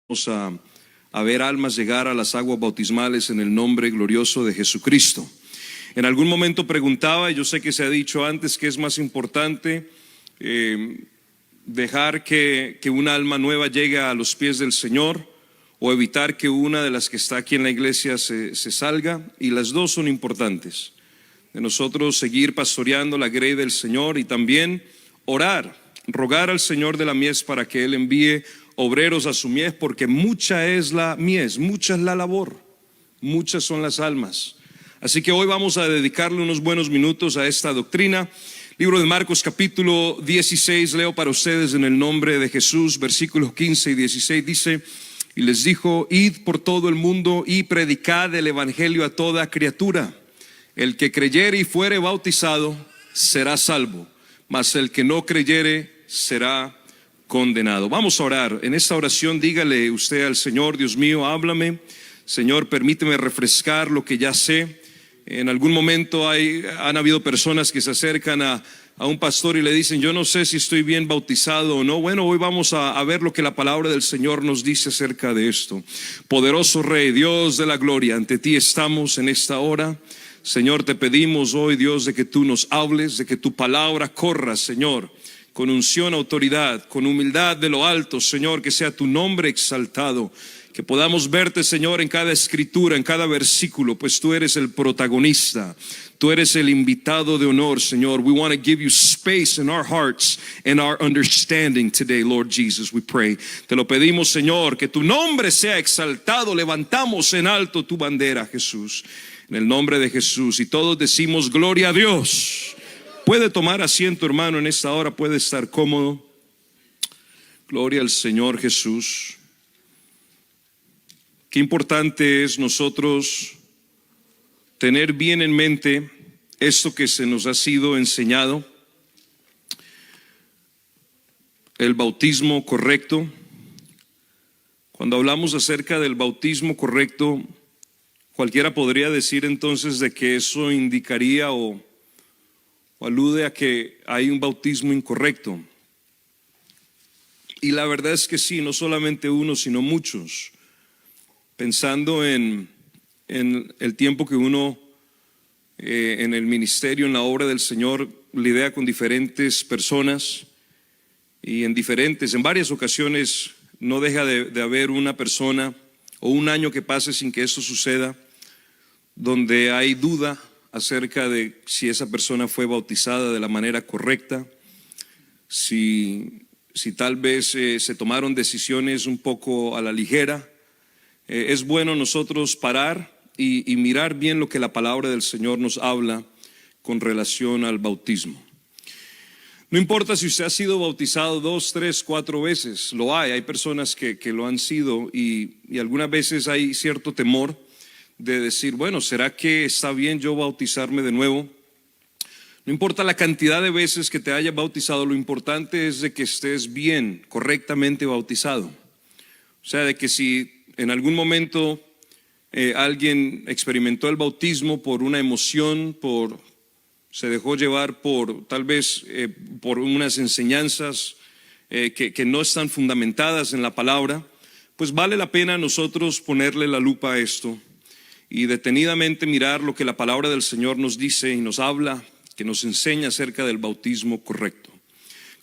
Vamos a ver almas llegar a las aguas bautismales en el nombre glorioso de Jesucristo. En algún momento preguntaba, y yo sé que se ha dicho antes, que es más importante dejar que un alma nueva llegue a los pies del Señor, o evitar que una de las que está aquí en la iglesia se salga, y las dos son importantes. De nosotros seguir pastoreando la grey del Señor y también orar, rogar al Señor de la mies para que Él envíe obreros a su mies, porque mucha es la mies, mucha es la labor, muchas son las almas. Así que hoy vamos a dedicarle unos buenos minutos a esta doctrina. Libro de Marcos capítulo 16, leo para ustedes en el nombre de Jesús, versículos 15 y 16 dice: y les dijo, id por todo el mundo y predicad el evangelio a toda criatura. El que creyere y fuere bautizado será salvo, mas el que no creyere será condenado. Vamos a orar. En esta oración dígale usted al Señor: Dios mío, háblame. Señor, permíteme refrescar lo que ya sé. En algún momento han habido personas que se acercan a un pastor y le dicen: yo no sé si estoy bien bautizado o no. Bueno, hoy vamos a ver lo que la palabra del Señor nos dice acerca de esto. Poderoso Rey, Dios de la gloria, ante ti estamos en esta hora. Señor, te pedimos hoy, Dios, de que tú nos hables, de que tu palabra corra, Señor, con unción, autoridad, con humildad de lo alto, Señor, que sea tu nombre exaltado, que podamos verte, Señor, en cada escritura, en cada versículo, pues tú eres el protagonista, tú eres el invitado de honor, Señor. We want to give you space in our hearts and our understanding today, Lord Jesus, we pray. Te lo pedimos, Señor, que tu nombre sea exaltado, levantamos en alto tu bandera, Jesús, en el nombre de Jesús, y todos decimos gloria a Dios. Puede tomar asiento, hermano, en esta hora, puede estar cómodo. Gloria al Señor Jesús. Qué importante es nosotros tener bien en mente esto que se nos ha sido enseñado, el bautismo correcto. Cuando hablamos acerca del bautismo correcto, cualquiera podría decir entonces de que eso indicaría o alude a que hay un bautismo incorrecto. Y la verdad es que sí, no solamente uno, sino muchos. Pensando en el tiempo que uno en el ministerio, en la obra del Señor, lidia con diferentes personas, y en varias ocasiones no deja de haber una persona o un año que pase sin que eso suceda, donde hay duda acerca de si esa persona fue bautizada de la manera correcta, si tal vez se tomaron decisiones un poco a la ligera. Es bueno nosotros parar y mirar bien lo que la palabra del Señor nos habla con relación al bautismo. No importa si usted ha sido bautizado 2, 3, 4 veces, hay personas que lo han sido, y algunas veces hay cierto temor de decir, bueno, ¿será que está bien yo bautizarme de nuevo? No importa la cantidad de veces que te haya bautizado, lo importante es de que estés bien, correctamente bautizado. O sea, de que si en algún momento alguien experimentó el bautismo por una emoción, se dejó llevar por tal vez por unas enseñanzas que no están fundamentadas en la palabra, pues vale la pena nosotros ponerle la lupa a esto y detenidamente mirar lo que la palabra del Señor nos dice y nos habla, que nos enseña acerca del bautismo correcto.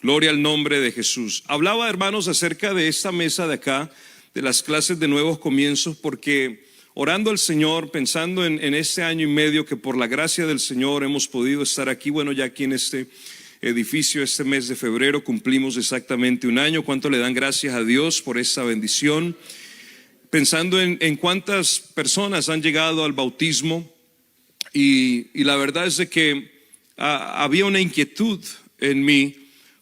Gloria al nombre de Jesús. Hablaba, hermanos, acerca de esta mesa de acá, de las clases de nuevos comienzos, porque orando al Señor, pensando en este año y medio que por la gracia del Señor hemos podido estar aquí. Bueno, ya aquí en este edificio, este mes de febrero cumplimos exactamente un año. ¿Cuánto le dan gracias a Dios por esa bendición? Pensando en cuántas personas han llegado al bautismo, y la verdad es de que había una inquietud en mí,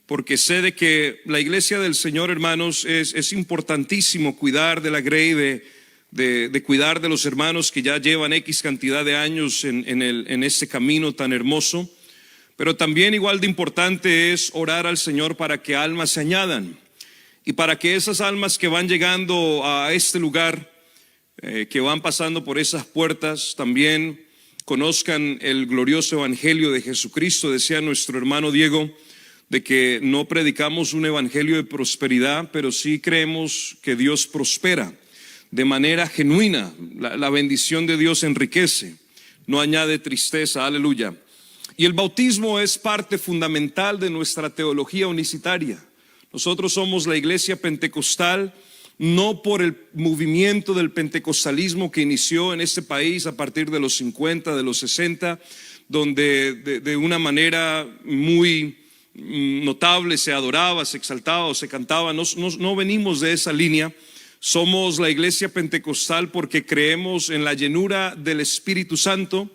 porque sé de que la iglesia del Señor, hermanos, es importantísimo cuidar de la grey, de cuidar de los hermanos que ya llevan X cantidad de años en este camino tan hermoso. Pero también igual de importante es orar al Señor para que almas se añadan, y para que esas almas que van llegando a este lugar, que van pasando por esas puertas, también conozcan el glorioso evangelio de Jesucristo. Decía nuestro hermano Diego, de que no predicamos un evangelio de prosperidad, pero sí creemos que Dios prospera de manera genuina. La bendición de Dios enriquece, no añade tristeza, aleluya. Y el bautismo es parte fundamental de nuestra teología unicitaria. Nosotros somos la iglesia pentecostal, no por el movimiento del pentecostalismo que inició en este país a partir de los 50, de los 60, donde de una manera muy notable se adoraba, se exaltaba o se cantaba. No venimos de esa línea. Somos la iglesia pentecostal porque creemos en la llenura del Espíritu Santo,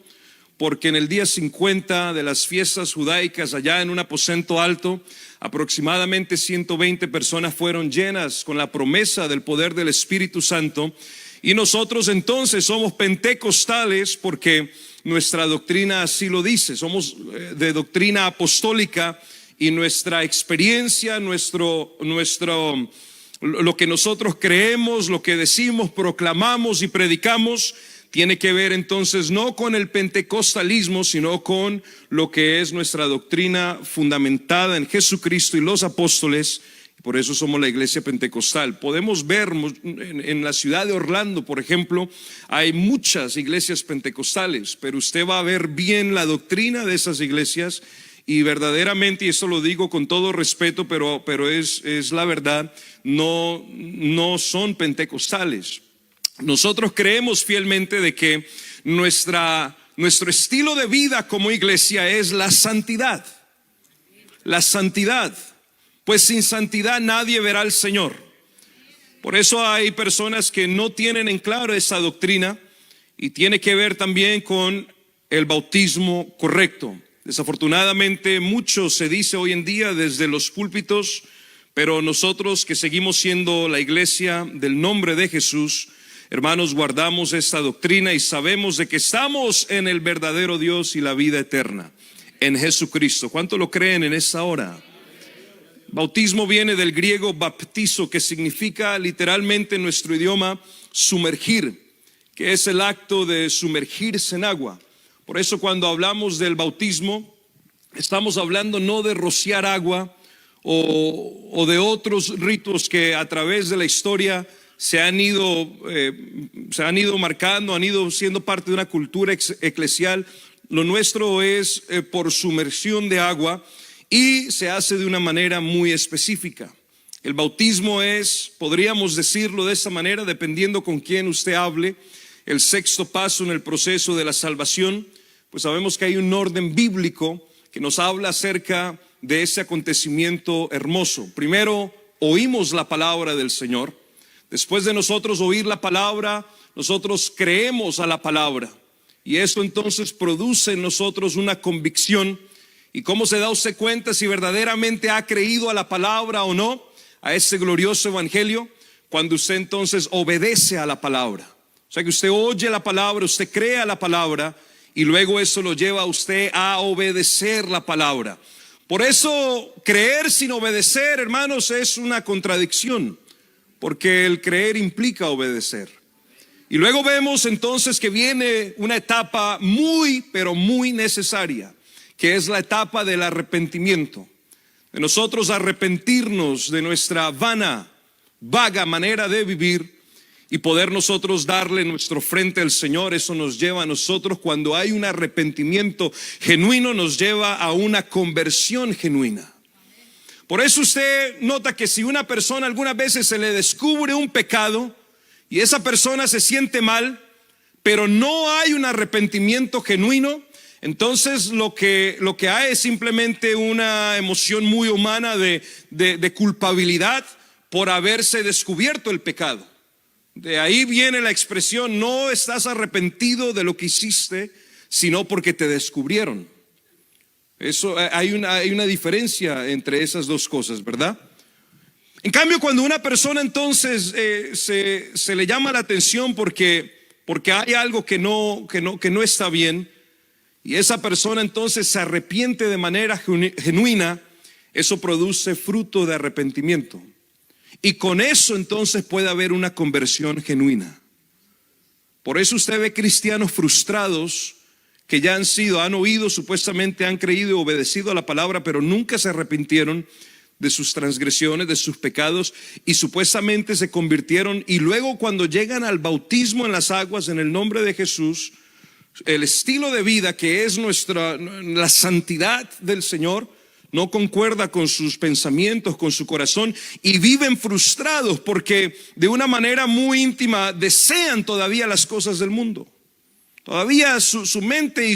porque en el día 50 de las fiestas judaicas, allá en un aposento alto, aproximadamente 120 personas fueron llenas con la promesa del poder del Espíritu Santo. Y nosotros entonces somos pentecostales porque nuestra doctrina así lo dice. Somos de doctrina apostólica, y nuestra experiencia, lo que nosotros creemos, lo que decimos, proclamamos y predicamos, tiene que ver entonces no con el pentecostalismo, sino con lo que es nuestra doctrina fundamentada en Jesucristo y los apóstoles. Por eso somos la iglesia pentecostal. Podemos ver en la ciudad de Orlando, por ejemplo, hay muchas iglesias pentecostales, pero usted va a ver bien la doctrina de esas iglesias. Y verdaderamente, y eso lo digo con todo respeto, pero es la verdad, no son pentecostales. Nosotros creemos fielmente de que nuestro estilo de vida como iglesia es la santidad. La santidad. Pues sin santidad nadie verá al Señor. Por eso hay personas que no tienen en claro esa doctrina, y tiene que ver también con el bautismo correcto. Desafortunadamente mucho se dice hoy en día desde los púlpitos, pero nosotros que seguimos siendo la iglesia del nombre de Jesús, hermanos, guardamos esta doctrina y sabemos de que estamos en el verdadero Dios y la vida eterna, en Jesucristo. ¿Cuánto lo creen en esta hora? Bautismo viene del griego baptizo, que significa literalmente en nuestro idioma sumergir, que es el acto de sumergirse en agua. Por eso cuando hablamos del bautismo, estamos hablando no de rociar agua o de otros ritos que a través de la historia se han ido marcando, han ido siendo parte de una cultura eclesial. Lo nuestro es por sumersión de agua, y se hace de una manera muy específica. El bautismo es, podríamos decirlo de esta manera, dependiendo con quién usted hable, el sexto paso en el proceso de la salvación. Pues sabemos que hay un orden bíblico que nos habla acerca de ese acontecimiento hermoso. Primero oímos la palabra del Señor. Después de nosotros oír la palabra, nosotros creemos a la palabra, y eso entonces produce en nosotros una convicción. ¿Y cómo se da usted cuenta si verdaderamente ha creído a la palabra o no, a ese glorioso evangelio? Cuando usted entonces obedece a la palabra. O sea que usted oye la palabra, usted cree a la palabra, y luego eso lo lleva a usted a obedecer la palabra. Por eso creer sin obedecer, hermanos, es una contradicción, porque el creer implica obedecer. Y luego vemos entonces que viene una etapa muy, pero muy necesaria, que es la etapa del arrepentimiento. De nosotros arrepentirnos de nuestra vaga manera de vivir, y poder nosotros darle nuestro frente al Señor. Eso nos lleva a nosotros, cuando hay un arrepentimiento genuino, nos lleva a una conversión genuina. Por eso usted nota que si una persona algunas veces se le descubre un pecado y esa persona se siente mal, pero no hay un arrepentimiento genuino, entonces lo que hay es simplemente una emoción muy humana de culpabilidad por haberse descubierto el pecado. De ahí viene la expresión: no estás arrepentido de lo que hiciste, sino porque te descubrieron. Eso, hay una diferencia entre esas dos cosas, ¿verdad? En cambio, cuando una persona entonces se le llama la atención porque hay algo que no está bien, y esa persona entonces se arrepiente de manera genuina, eso produce fruto de arrepentimiento. Y con eso entonces puede haber una conversión genuina. Por eso usted ve cristianos frustrados que ya han oído, supuestamente han creído y obedecido a la palabra, pero nunca se arrepintieron de sus transgresiones, de sus pecados, y supuestamente se convirtieron, y luego cuando llegan al bautismo en las aguas en el nombre de Jesús, el estilo de vida que es la santidad del Señor no concuerda con sus pensamientos, con su corazón, y viven frustrados porque de una manera muy íntima desean todavía las cosas del mundo. Todavía su mente y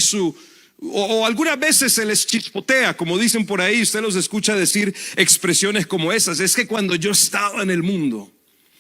o algunas veces se les chispotea, como dicen por ahí. Usted los escucha decir expresiones como esas: es que cuando yo estaba en el mundo,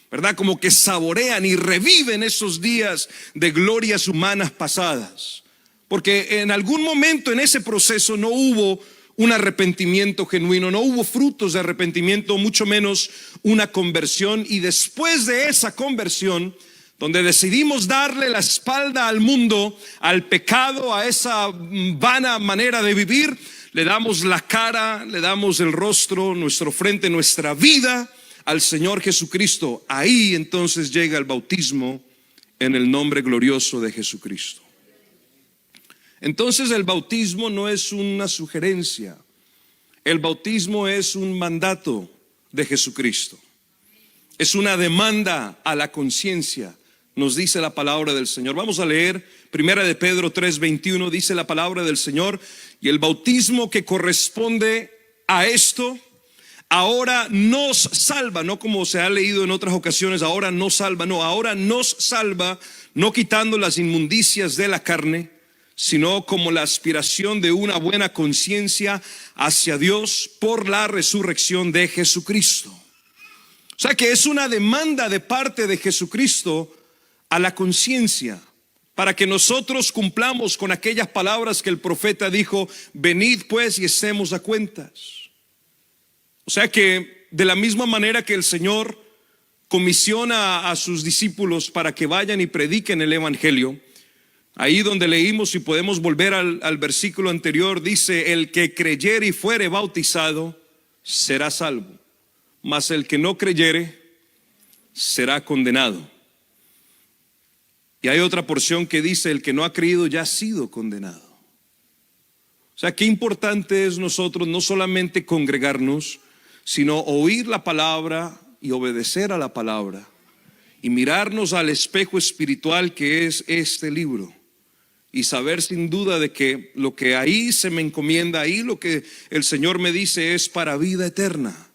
¿verdad? Como que saborean y reviven esos días de glorias humanas pasadas, porque en algún momento en ese proceso no hubo un arrepentimiento genuino, no hubo frutos de arrepentimiento, mucho menos una conversión. Y después de esa conversión, donde decidimos darle la espalda al mundo, al pecado, a esa vana manera de vivir, le damos la cara, le damos el rostro, nuestro frente, nuestra vida al Señor Jesucristo. Ahí entonces llega el bautismo en el nombre glorioso de Jesucristo. Entonces el bautismo no es una sugerencia, el bautismo es un mandato de Jesucristo. Es una demanda a la conciencia, nos dice la palabra del Señor. Vamos a leer 1 de Pedro 3:21, dice la palabra del Señor: y el bautismo que corresponde a esto ahora nos salva, no como se ha leído en otras ocasiones, ahora nos salva, no, ahora nos salva, no quitando las inmundicias de la carne, sino como la aspiración de una buena conciencia hacia Dios por la resurrección de Jesucristo. O sea que es una demanda de parte de Jesucristo a la conciencia, para que nosotros cumplamos con aquellas palabras que el profeta dijo: venid pues y estemos a cuentas. O sea que de la misma manera que el Señor comisiona a sus discípulos para que vayan y prediquen el evangelio, ahí donde leímos, y podemos volver al versículo anterior, dice: el que creyere y fuere bautizado será salvo, mas el que no creyere será condenado. Y hay otra porción que dice: el que no ha creído ya ha sido condenado. O sea, qué importante es nosotros no solamente congregarnos, sino oír la palabra y obedecer a la palabra, y mirarnos al espejo espiritual que es este libro, y saber sin duda de que lo que ahí se me encomienda, ahí lo que el Señor me dice es para vida eterna.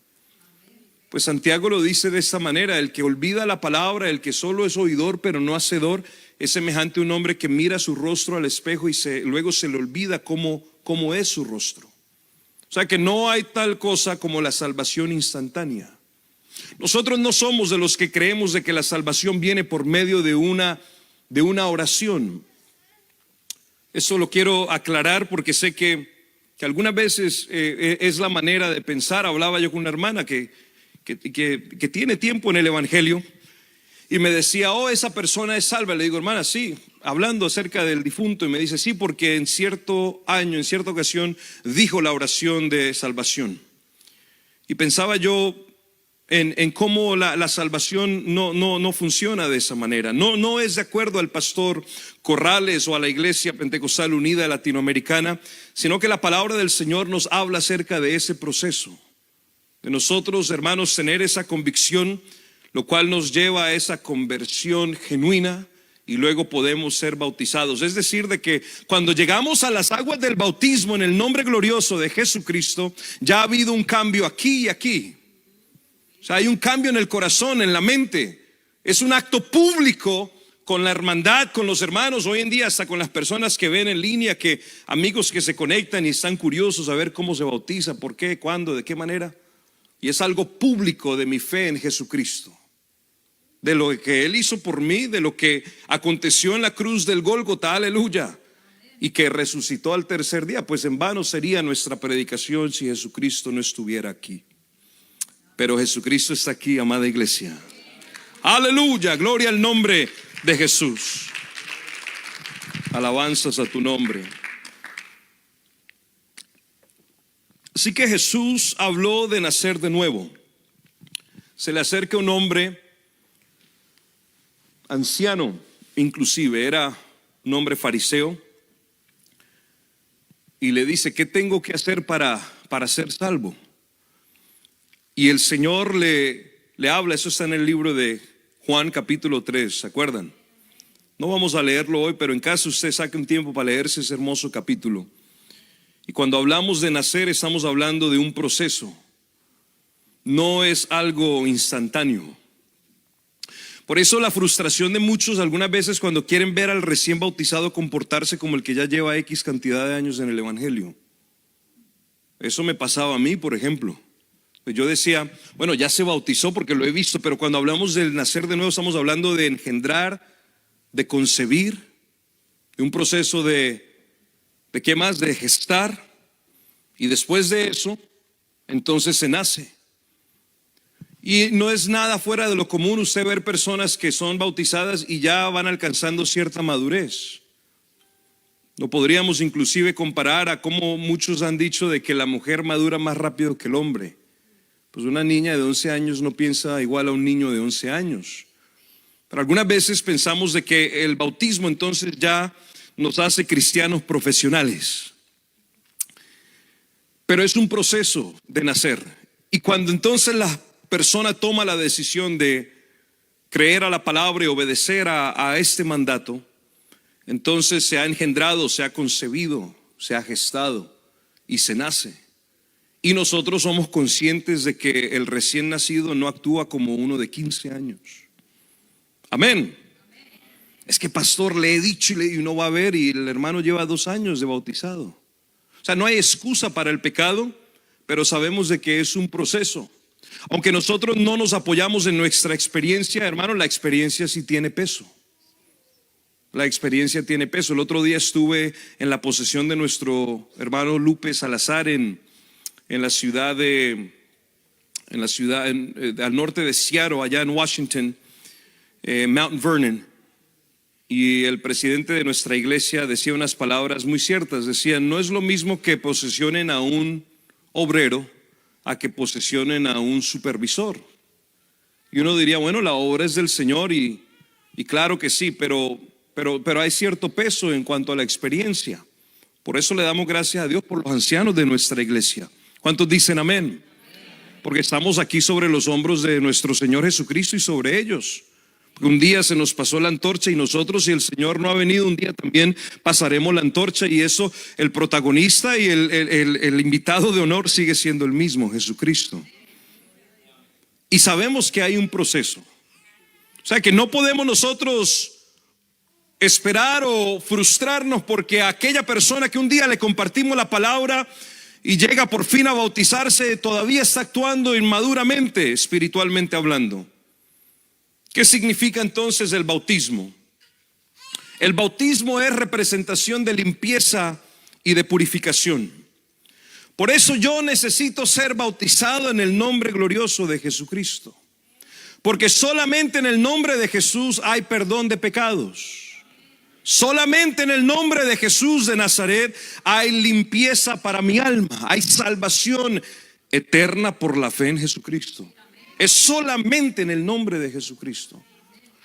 Pues Santiago lo dice de esta manera: el que olvida la palabra, el que solo es oidor pero no hacedor, es semejante a un hombre que mira su rostro al espejo y luego se le olvida cómo es su rostro. O sea que no hay tal cosa como la salvación instantánea. Nosotros no somos de los que creemos de que la salvación viene por medio de una oración. Eso lo quiero aclarar porque sé que algunas veces es la manera de pensar. Hablaba yo con una hermana que tiene tiempo en el evangelio y me decía: oh, esa persona es salva. Le digo: hermana, sí, hablando acerca del difunto. Y me dice: sí, porque en cierto año, en cierta ocasión dijo la oración de salvación. Y pensaba yo en cómo la salvación no funciona de esa manera. No es de acuerdo al pastor Corrales o a la Iglesia Pentecostal Unida Latinoamericana, sino que la palabra del Señor nos habla acerca de ese proceso, de nosotros, hermanos, tener esa convicción, lo cual nos lleva a esa conversión genuina, y luego podemos ser bautizados. Es decir, de que cuando llegamos a las aguas del bautismo en el nombre glorioso de Jesucristo, ya ha habido un cambio aquí y aquí. O sea, hay un cambio en el corazón, en la mente. Es un acto público con la hermandad, con los hermanos, hoy en día hasta con las personas que ven en línea, amigos que se conectan y están curiosos a ver cómo se bautiza, por qué, cuándo, de qué manera. Y es algo público de mi fe en Jesucristo, de lo que Él hizo por mí, de lo que aconteció en la cruz del Gólgota, aleluya, y que resucitó al tercer día. Pues en vano sería nuestra predicación si Jesucristo no estuviera aquí. Pero Jesucristo está aquí, amada iglesia. Aleluya, gloria al nombre de Jesús. Alabanzas a tu nombre. Así que Jesús habló de nacer de nuevo. Se le acerca un hombre anciano, inclusive era un hombre fariseo, y le dice: ¿qué tengo que hacer para ser salvo? Y el Señor le habla. Eso está en el libro de Juan capítulo 3, ¿se acuerdan? No vamos a leerlo hoy, pero en caso usted saque un tiempo para leerse ese hermoso capítulo. Y cuando hablamos de nacer, estamos hablando de un proceso. No es algo instantáneo. Por eso la frustración de muchos algunas veces cuando quieren ver al recién bautizado comportarse como el que ya lleva X cantidad de años en el evangelio. Eso me pasaba a mí, por ejemplo. Yo decía, bueno, ya se bautizó porque lo he visto, pero cuando hablamos del nacer de nuevo estamos hablando de engendrar, de concebir, de un proceso ¿de qué más? De gestar, y después de eso, entonces se nace. Y no es nada fuera de lo común usted ver personas que son bautizadas y ya van alcanzando cierta madurez. Lo podríamos inclusive comparar a cómo muchos han dicho de que la mujer madura más rápido que el hombre. Pues una niña de 11 años no piensa igual a un niño de 11 años. Pero algunas veces pensamos de que el bautismo entonces ya nos hace cristianos profesionales. Pero es un proceso de nacer. Y cuando entonces la persona toma la decisión de creer a la palabra y obedecer a este mandato, entonces se ha engendrado, se ha concebido, se ha gestado y se nace. Y nosotros somos conscientes de que el recién nacido no actúa como uno de 15 años. Amén. Es que pastor, le he dicho y no va a ver, y el hermano lleva 2 años de bautizado. O sea, no hay excusa para el pecado, pero sabemos de que es un proceso. Aunque nosotros no nos apoyamos en nuestra experiencia, hermano, la experiencia sí tiene peso. La experiencia tiene peso. El otro día estuve en la posesión de nuestro hermano Lupe Salazar al norte de Seattle, allá en Washington, Mount Vernon. Y el presidente de nuestra iglesia decía unas palabras muy ciertas. Decía: no es lo mismo que posesionen a un obrero a que posesionen a un supervisor. Y uno diría, bueno, la obra es del Señor y claro que sí, pero hay cierto peso en cuanto a la experiencia. Por eso le damos gracias a Dios por los ancianos de nuestra iglesia. ¿Cuántos dicen amén? Porque estamos aquí sobre los hombros de nuestro Señor Jesucristo y sobre ellos. Un día se nos pasó la antorcha y nosotros, si el Señor no ha venido, un día también pasaremos la antorcha, y eso, el protagonista y el invitado de honor sigue siendo el mismo, Jesucristo. Y sabemos que hay un proceso. O sea que no podemos nosotros esperar o frustrarnos porque aquella persona que un día le compartimos la palabra y llega por fin a bautizarse todavía está actuando inmaduramente, espiritualmente hablando. ¿Qué significa entonces el bautismo? El bautismo es representación de limpieza y de purificación. Por eso yo necesito ser bautizado en el nombre glorioso de Jesucristo. Porque solamente en el nombre de Jesús hay perdón de pecados. Solamente en el nombre de Jesús de Nazaret hay limpieza para mi alma. Hay salvación eterna por la fe en Jesucristo. Es solamente en el nombre de Jesucristo.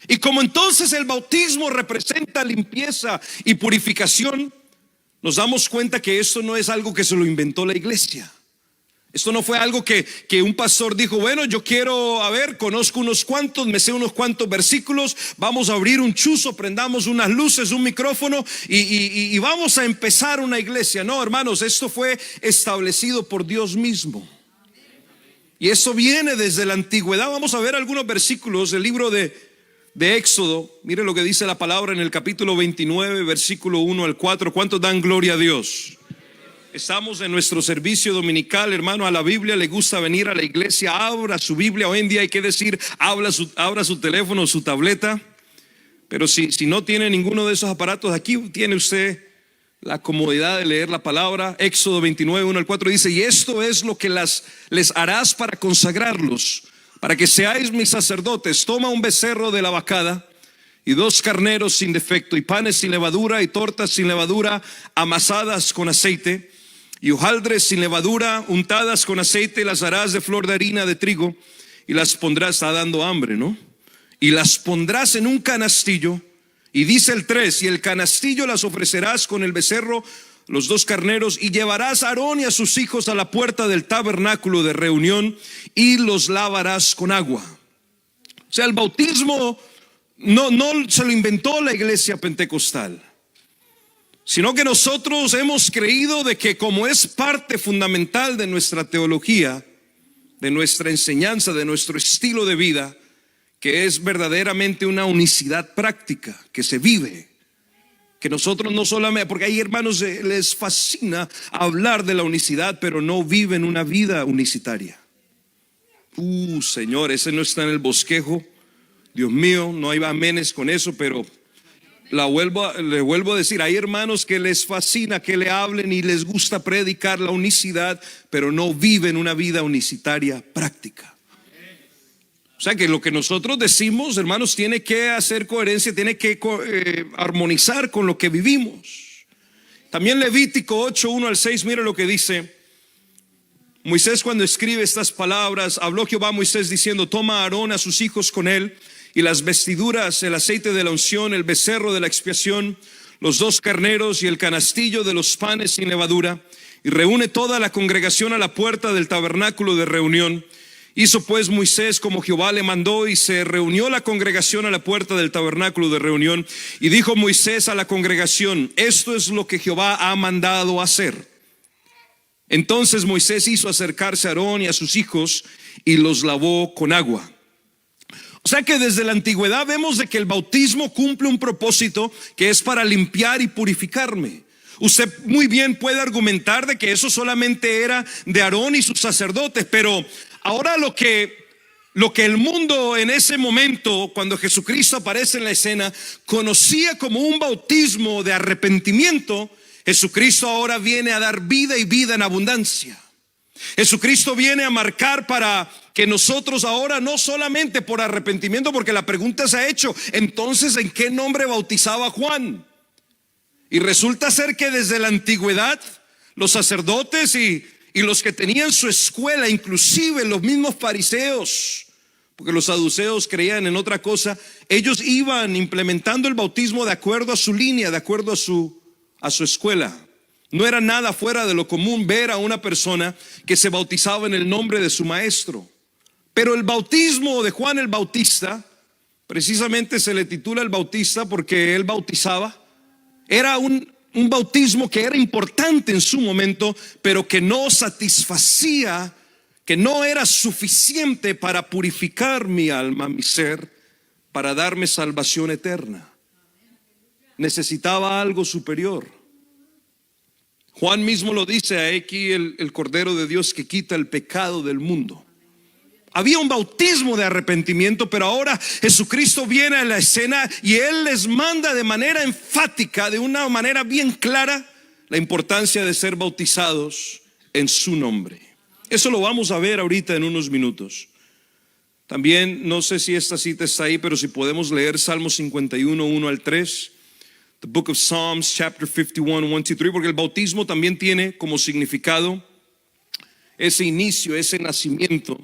Y como entonces el bautismo representa limpieza y purificación, nos damos cuenta que esto no es algo que se lo inventó la iglesia. Esto no fue algo que un pastor dijo, bueno, yo quiero, conozco unos cuantos, me sé unos cuantos versículos, vamos a abrir un chuzo, prendamos unas luces, un micrófono y vamos a empezar una iglesia. No, hermanos, esto fue establecido por Dios mismo. Y eso viene desde la antigüedad. Vamos a ver algunos versículos del libro de Éxodo. Mire lo que dice la palabra en el capítulo 29, versículo 1 al 4. ¿Cuántos dan gloria a Dios? Estamos en nuestro servicio dominical, hermano. A la Biblia le gusta venir a la iglesia. Abra su Biblia. Hoy en día hay que decir, abra su teléfono, su tableta. Pero si no tiene ninguno de esos aparatos, aquí tiene usted la comodidad de leer la palabra. Éxodo 29, 1 al 4 dice: y esto es lo que les harás para consagrarlos, para que seáis mis sacerdotes. Toma un becerro de la vacada y 2 carneros sin defecto, y panes sin levadura, y tortas sin levadura amasadas con aceite, y hojaldres sin levadura untadas con aceite. Las harás de flor de harina de trigo y las pondrás, está dando hambre, ¿no? Y las pondrás en un canastillo. Y dice el 3: y el canastillo las ofrecerás con el becerro los 2 carneros, y llevarás a Aarón y a sus hijos a la puerta del tabernáculo de reunión y los lavarás con agua. O sea, el bautismo no se lo inventó la iglesia pentecostal, sino que nosotros hemos creído de que como es parte fundamental de nuestra teología, de nuestra enseñanza, de nuestro estilo de vida, que es verdaderamente una unicidad práctica que se vive, que nosotros no solamente, porque hay hermanos les fascina hablar de la unicidad, pero no viven una vida unicitaria. Señor, ese no está en el bosquejo. Dios mío, no hay amenes con eso, pero le vuelvo a decir, hay hermanos que les fascina que le hablen y les gusta predicar la unicidad, pero no viven una vida unicitaria práctica. O sea que lo que nosotros decimos, hermanos, tiene que hacer coherencia, tiene que armonizar con lo que vivimos. También Levítico 8, 1 al 6, mire lo que dice. Moisés, cuando escribe estas palabras, habló Jehová a Moisés diciendo: toma a Aarón, a sus hijos con él, y las vestiduras, el aceite de la unción, el becerro de la expiación, los 2 carneros y el canastillo de los panes sin levadura, y reúne toda la congregación a la puerta del tabernáculo de reunión. Hizo pues Moisés como Jehová le mandó, y se reunió la congregación a la puerta del tabernáculo de reunión. Y dijo Moisés a la congregación: esto es lo que Jehová ha mandado hacer. Entonces Moisés hizo acercarse a Aarón y a sus hijos y los lavó con agua. O sea que desde la antigüedad vemos de que el bautismo cumple un propósito que es para limpiar y purificarme. Usted muy bien puede argumentar de que eso solamente era de Aarón y sus sacerdotes, pero ahora lo que el mundo en ese momento, cuando Jesucristo aparece en la escena, conocía como un bautismo de arrepentimiento, Jesucristo ahora viene a dar vida y vida en abundancia. Jesucristo viene a marcar para que nosotros ahora, no solamente por arrepentimiento, porque la pregunta se ha hecho, entonces ¿en qué nombre bautizaba Juan? Y resulta ser que desde la antigüedad los sacerdotes y los que tenían su escuela, inclusive los mismos fariseos, porque los saduceos creían en otra cosa, ellos iban implementando el bautismo de acuerdo a su línea, de acuerdo a su escuela. No era nada fuera de lo común ver a una persona que se bautizaba en el nombre de su maestro. Pero el bautismo de Juan el Bautista, precisamente se le titula el Bautista porque él bautizaba, era un bautismo que era importante en su momento, pero que no satisfacía, que no era suficiente para purificar mi alma, mi ser, para darme salvación eterna. Necesitaba algo superior. Juan mismo lo dice, aquí el Cordero de Dios que quita el pecado del mundo. Había un bautismo de arrepentimiento, pero ahora Jesucristo viene a la escena y Él les manda de manera enfática, de una manera bien clara, la importancia de ser bautizados en su nombre. Eso lo vamos a ver ahorita en unos minutos. También, no sé si esta cita está ahí, pero si podemos leer Salmo 51, 1 al 3. The book of Psalms, chapter 51, 1 to 3, porque el bautismo también tiene como significado ese inicio, ese nacimiento.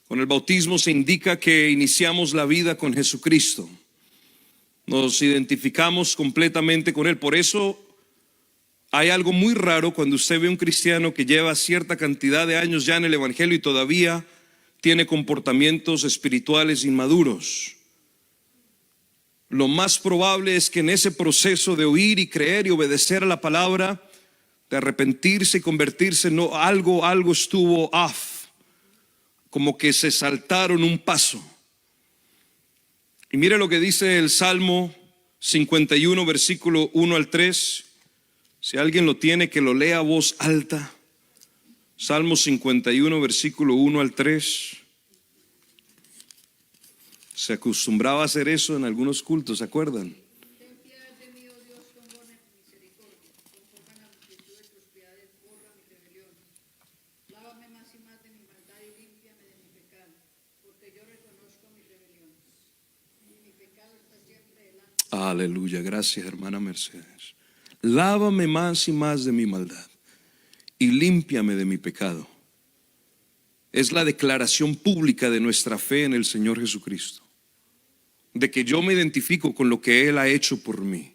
Con el bautismo se indica que iniciamos la vida con Jesucristo. Nos identificamos completamente con Él. Por eso hay algo muy raro cuando usted ve a un cristiano que lleva cierta cantidad de años ya en el evangelio y todavía tiene comportamientos espirituales inmaduros. Lo más probable es que en ese proceso de oír y creer y obedecer a la palabra, de arrepentirse y convertirse, no, algo estuvo off, como que se saltaron un paso. Y mire lo que dice el Salmo 51, versículo 1 al 3. Si alguien lo tiene, que lo lea a voz alta. Salmo 51, versículo 1 al 3. Se acostumbraba a hacer eso en algunos cultos, ¿se acuerdan? Ten piedad de mí, oh Dios, conforme a tu misericordia, conforme a la multitud de tus piedades, borra mi rebelión. Lávame más y más de mi maldad y límpiame de mi pecado, porque yo reconozco mi rebelión. Y mi pecado está siempre delante. Aleluya, gracias hermana Mercedes. Lávame más y más de mi maldad y límpiame de mi pecado. Es la declaración pública de nuestra fe en el Señor Jesucristo, de que yo me identifico con lo que Él ha hecho por mí.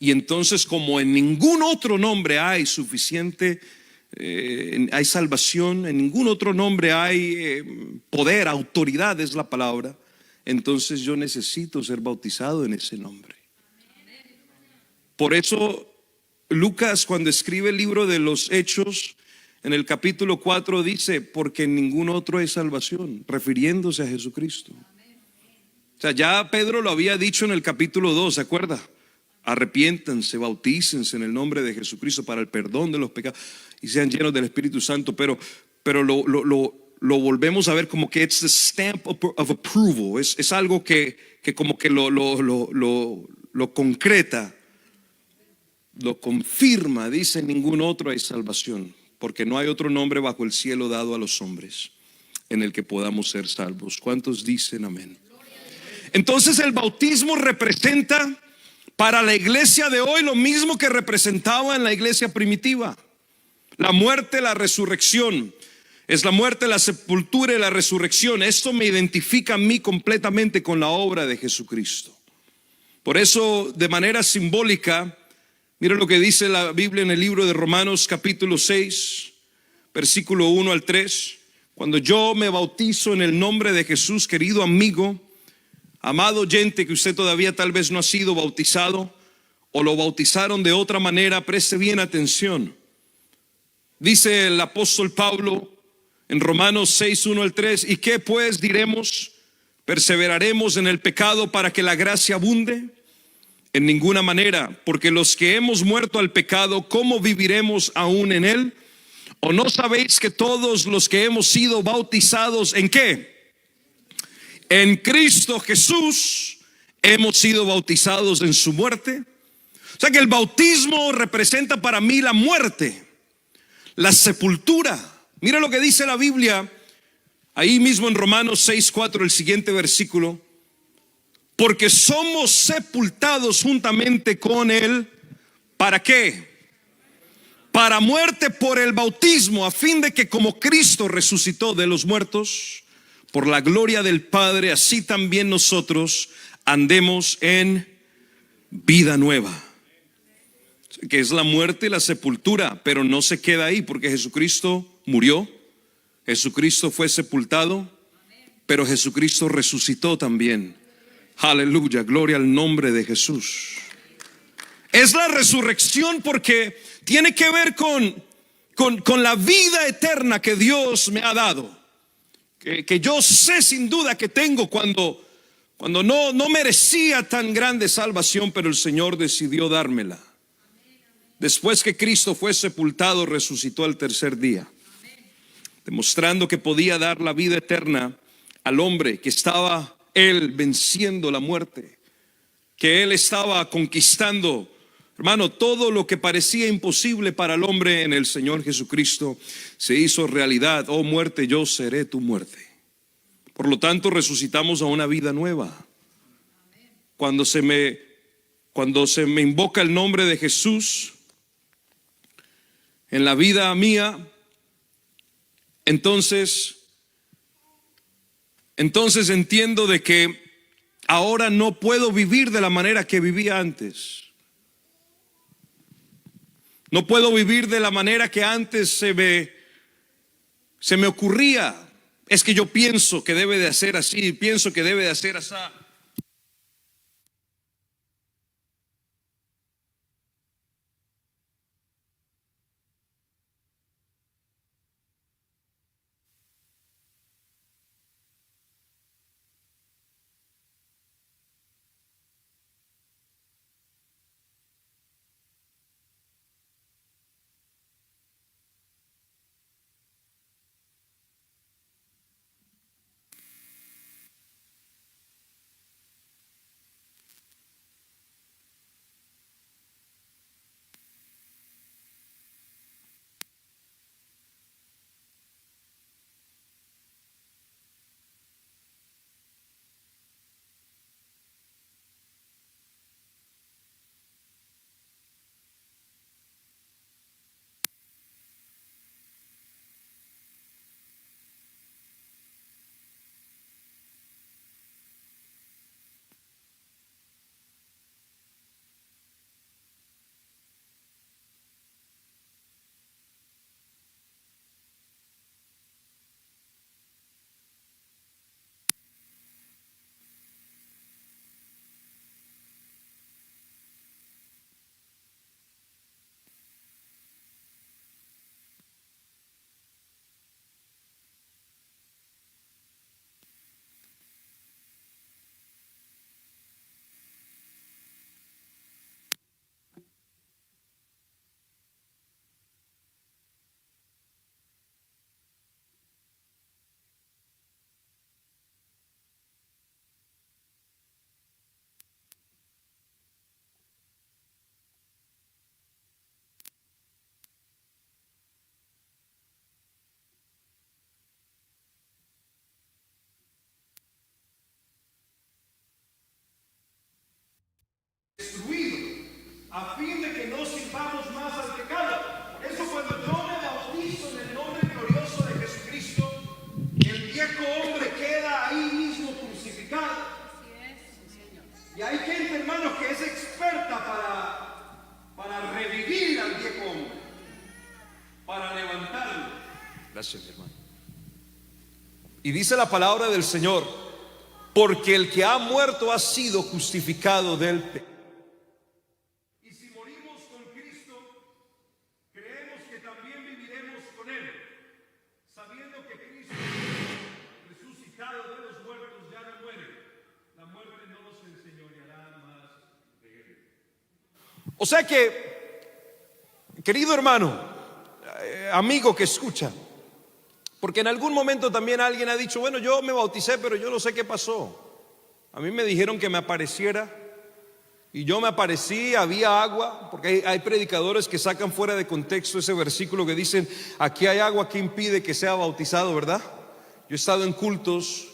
Y entonces, como en ningún otro nombre hay suficiente, hay salvación, en ningún otro nombre hay poder, autoridad es la palabra, entonces yo necesito ser bautizado en ese nombre. Por eso Lucas, cuando escribe el libro de los Hechos, en el capítulo 4 dice, porque en ningún otro hay salvación, refiriéndose a Jesucristo. O sea, ya Pedro lo había dicho en el capítulo 2, ¿se acuerda? Arrepiéntanse, bautícense en el nombre de Jesucristo para el perdón de los pecados y sean llenos del Espíritu Santo. Pero lo volvemos a ver como que it's the stamp of approval. Es algo que como que lo concreta, lo confirma. Dice, en ningún otro hay salvación, porque no hay otro nombre bajo el cielo dado a los hombres en el que podamos ser salvos. ¿Cuántos dicen amén? Entonces el bautismo representa para la iglesia de hoy lo mismo que representaba en la iglesia primitiva: la muerte, la resurrección. Es la muerte, la sepultura y la resurrección. Esto me identifica a mí completamente con la obra de Jesucristo. Por eso, de manera simbólica, mira lo que dice la Biblia en el libro de Romanos capítulo 6, versículo 1 al 3. Cuando yo me bautizo en el nombre de Jesús, querido amigo, amado oyente, que usted todavía tal vez no ha sido bautizado o lo bautizaron de otra manera, preste bien atención. Dice el apóstol Pablo en Romanos 6, 1 al 3, ¿y qué pues diremos? ¿Perseveraremos en el pecado para que la gracia abunde? En ninguna manera, porque los que hemos muerto al pecado, ¿cómo viviremos aún en él? ¿O no sabéis que todos los que hemos sido bautizados, ¿en qué? En Cristo Jesús hemos sido bautizados en su muerte. O sea que el bautismo representa para mí la muerte, la sepultura. Mira lo que dice la Biblia ahí mismo en Romanos 6:4, el siguiente versículo. Porque somos sepultados juntamente con él. ¿Para qué? Para muerte por el bautismo, a fin de que como Cristo resucitó de los muertos por la gloria del Padre, así también nosotros andemos en vida nueva. Que es la muerte y la sepultura, pero no se queda ahí, porque Jesucristo murió, Jesucristo fue sepultado, pero Jesucristo resucitó también. Aleluya, gloria al nombre de Jesús. Es la resurrección porque tiene que ver con la vida eterna que Dios me ha dado, que yo sé sin duda que tengo cuando no merecía tan grande salvación, pero el Señor decidió dármela. Después que Cristo fue sepultado, resucitó al tercer día, demostrando que podía dar la vida eterna al hombre, que estaba Él venciendo la muerte, que Él estaba conquistando, hermano, todo lo que parecía imposible para el hombre en el Señor Jesucristo se hizo realidad. Oh muerte, yo seré tu muerte. Por lo tanto, resucitamos a una vida nueva. Cuando se me invoca el nombre de Jesús en la vida mía, entonces entiendo de que ahora no puedo vivir de la manera que vivía antes. No puedo vivir de la manera que antes se me ocurría. Es que yo pienso que debe de hacer así, pienso que debe de hacer así. destruido, a fin de que no sirvamos más al pecado. Por eso cuando yo me bautizo en el nombre glorioso de Jesucristo, el viejo hombre queda ahí mismo crucificado. Y hay gente, hermanos, que es experta para revivir al viejo hombre, para levantarlo. Gracias, hermano. Y dice la palabra del Señor: porque el que ha muerto ha sido justificado del pecado. Y si morimos con Cristo, creemos que también viviremos con Él, sabiendo que Cristo, resucitado de los muertos, ya no muere. La muerte no nos enseñoreará más de Él. O sea que, querido hermano, amigo que escucha, porque en algún momento también alguien ha dicho: bueno, yo me bauticé, pero yo no sé qué pasó. A mí me dijeron que me apareciera y yo me aparecí, había agua, porque hay predicadores que sacan fuera de contexto ese versículo que dicen: aquí hay agua que impide que sea bautizado, ¿verdad? Yo he estado en cultos,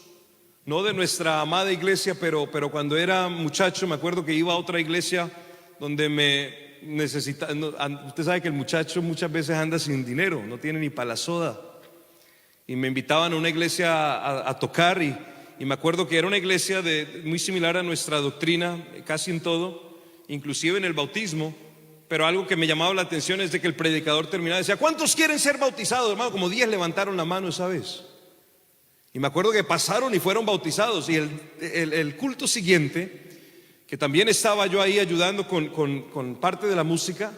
no de nuestra amada iglesia, pero cuando era muchacho me acuerdo que iba a otra iglesia donde me necesitaba. Usted sabe que el muchacho muchas veces anda sin dinero, no tiene ni para la soda. Y me invitaban a una iglesia a tocar y me acuerdo que era una iglesia muy similar a nuestra doctrina, casi en todo, inclusive en el bautismo. Pero algo que me llamaba la atención es de que el predicador terminaba y decía: ¿cuántos quieren ser bautizados, hermano? Como 10 levantaron la mano esa vez. Y me acuerdo que pasaron y fueron bautizados. Y el culto siguiente, que también estaba yo ahí ayudando con parte de la música,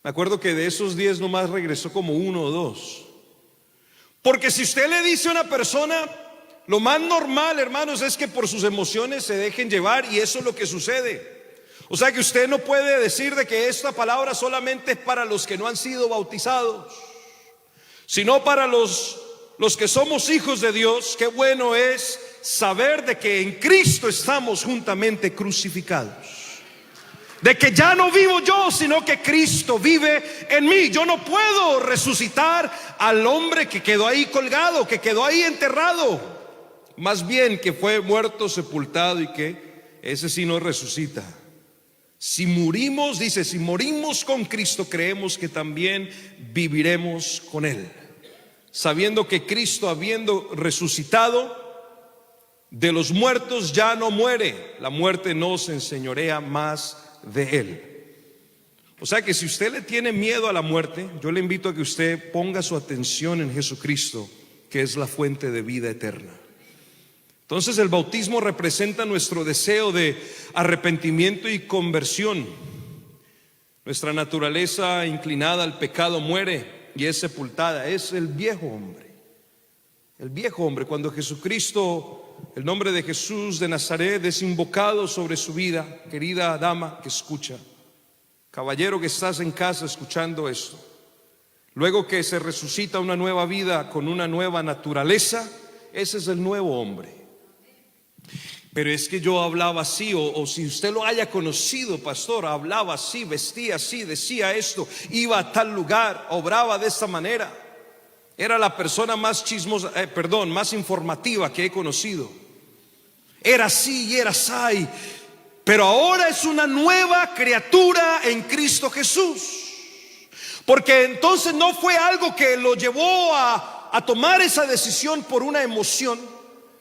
me acuerdo que de esos 10 nomás regresó como 1 o 2. Porque si usted le dice a una persona, lo más normal, hermanos, es que por sus emociones se dejen llevar, y eso es lo que sucede. O sea que usted no puede decir de que esta palabra solamente es para los que no han sido bautizados, sino para los que somos hijos de Dios. Qué bueno es saber de que en Cristo estamos juntamente crucificados. De que ya no vivo yo, sino que Cristo vive en mí. Yo no puedo resucitar al hombre que quedó ahí colgado, que quedó ahí enterrado. Más bien que fue muerto, sepultado, y que ese sí no resucita. Si morimos, dice, si morimos con Cristo, creemos que también viviremos con Él. Sabiendo que Cristo, habiendo resucitado de los muertos, ya no muere. La muerte no se enseñorea más de Él. O sea que si usted le tiene miedo a la muerte, yo le invito a que usted ponga su atención en Jesucristo, que es la fuente de vida eterna. Entonces el bautismo representa nuestro deseo de arrepentimiento y conversión. Nuestra naturaleza inclinada al pecado muere y es sepultada. Es el viejo hombre. El viejo hombre, cuando Jesucristo, el nombre de Jesús de Nazaret es invocado sobre su vida, querida dama que escucha, caballero que estás en casa escuchando esto, luego que se resucita una nueva vida con una nueva naturaleza, ese es el nuevo hombre. Pero es que yo hablaba así, o si usted lo haya conocido, pastor, hablaba así, vestía así, decía esto, iba a tal lugar, obraba de esta manera. Era la persona más chismosa, más informativa que he conocido. Era así y era así. Pero ahora es una nueva criatura en Cristo Jesús. Porque entonces no fue algo que lo llevó a tomar esa decisión por una emoción,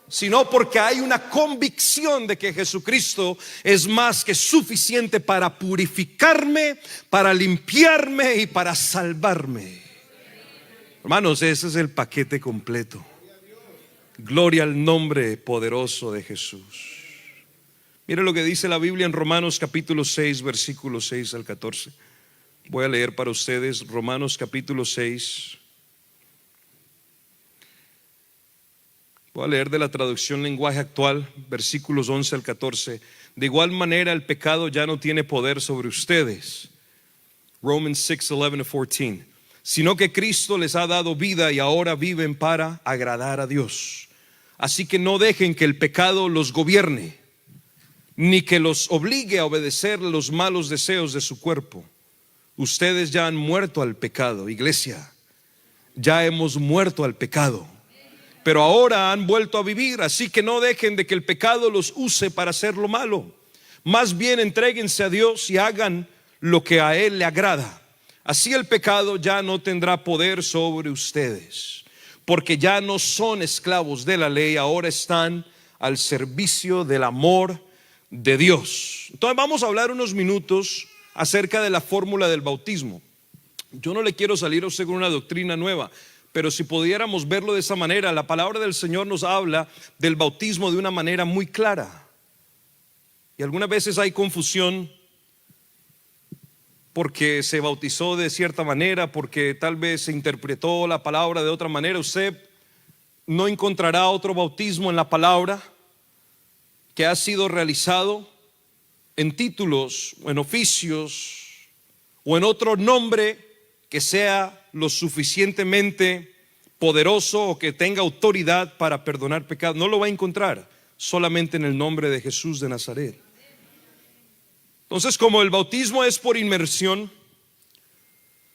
sino porque hay una convicción de que Jesucristo es más que suficiente para purificarme, para limpiarme y para salvarme. Hermanos, ese es el paquete completo. Gloria al nombre poderoso de Jesús. Mire lo que dice la Biblia en Romanos capítulo 6, versículos 6 al 14. Voy a leer para ustedes Romanos capítulo 6. Voy a leer de la traducción lenguaje actual, versículos 11 al 14. De igual manera el pecado ya no tiene poder sobre ustedes. Romans 6, 11 a 14. Sino que Cristo les ha dado vida y ahora viven para agradar a Dios. Así que no dejen que el pecado los gobierne, ni que los obligue a obedecer los malos deseos de su cuerpo. Ustedes ya han muerto al pecado, iglesia. Ya hemos muerto al pecado, pero ahora han vuelto a vivir. Así que no dejen de que el pecado los use para hacer lo malo. Más bien entréguense a Dios y hagan lo que a Él le agrada. Así el pecado ya no tendrá poder sobre ustedes, porque ya no son esclavos de la ley, ahora están al servicio del amor de Dios. Entonces vamos a hablar unos minutos acerca de la fórmula del bautismo. Yo no le quiero salir a usted con una doctrina nueva, pero si pudiéramos verlo de esa manera, la palabra del Señor nos habla del bautismo de una manera muy clara. Y algunas veces hay confusión porque se bautizó de cierta manera, porque tal vez se interpretó la palabra de otra manera. Usted no encontrará otro bautismo en la palabra que ha sido realizado en títulos o en oficios o en otro nombre que sea lo suficientemente poderoso o que tenga autoridad para perdonar pecados. No lo va a encontrar, solamente en el nombre de Jesús de Nazaret. Entonces, como el bautismo es por inmersión,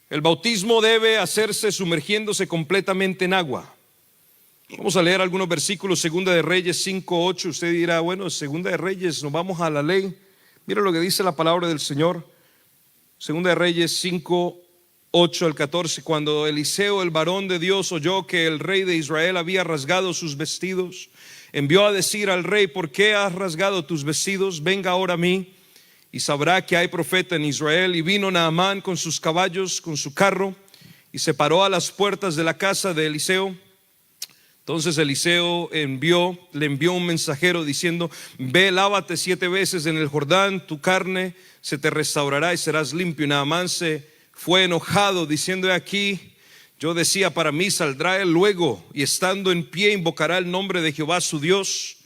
el bautismo debe hacerse sumergiéndose completamente en agua. Vamos a leer algunos versículos. Segunda de Reyes 5:8. Usted dirá, bueno, Segunda de Reyes, nos vamos a la ley. Mira lo que dice la palabra del Señor. Segunda de Reyes 5:8 al 14. Cuando Eliseo, el varón de Dios, oyó que el rey de Israel había rasgado sus vestidos, envió a decir al rey: ¿por qué has rasgado tus vestidos? Venga ahora a mí y sabrá que hay profeta en Israel. Y vino Naamán con sus caballos, con su carro, y se paró a las puertas de la casa de Eliseo. Entonces Eliseo le envió un mensajero diciendo: ve, lávate 7 veces en el Jordán, tu carne se te restaurará y serás limpio. Y Naamán se fue enojado, diciendo: he aquí, yo decía para mí, saldrá él luego, y estando en pie invocará el nombre de Jehová su Dios,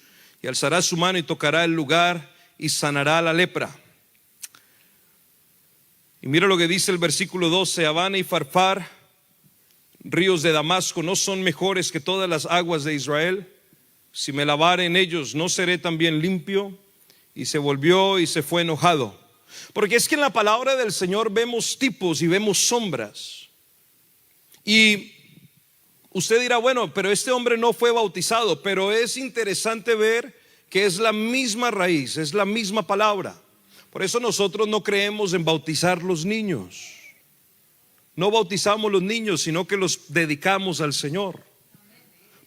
y alzará su mano y tocará el lugar y sanará la lepra. Y mira lo que dice el versículo 12: Habana y Farfar, ríos de Damasco, ¿no son mejores que todas las aguas de Israel? Si me lavare en ellos, ¿no seré también limpio? Y se volvió y se fue enojado. Porque es que en la palabra del Señor vemos tipos y vemos sombras. Y usted dirá, bueno, pero este hombre no fue bautizado. Pero es interesante ver que es la misma raíz, es la misma palabra. Por eso nosotros no creemos en bautizar los niños. No bautizamos los niños, sino que los dedicamos al Señor.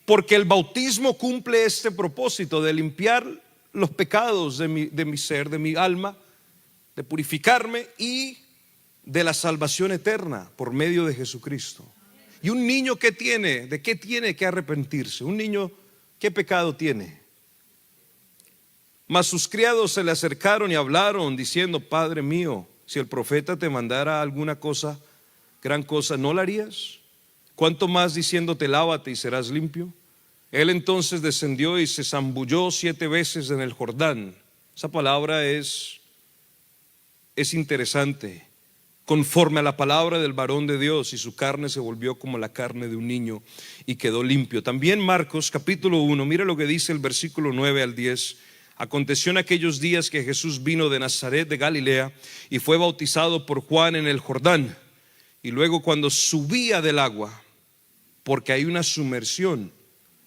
Porque el bautismo cumple este propósito de limpiar los pecados de mi ser, de mi alma, de purificarme y de la salvación eterna por medio de Jesucristo. Y un niño, ¿qué tiene? ¿De qué tiene que arrepentirse? Un niño, ¿qué pecado tiene? Mas sus criados se le acercaron y hablaron diciendo: Padre mío, si el profeta te mandara alguna cosa, gran cosa, ¿no la harías? ¿Cuánto más diciéndote: lávate y serás limpio? Él entonces descendió y se zambulló 7 veces en el Jordán. Esa palabra es interesante. Conforme a la palabra del varón de Dios, y su carne se volvió como la carne de un niño y quedó limpio. También Marcos capítulo 1, mira lo que dice el versículo 9 al 10. Aconteció en aquellos días que Jesús vino de Nazaret de Galilea y fue bautizado por Juan en el Jordán. Y luego cuando subía del agua, porque hay una sumersión,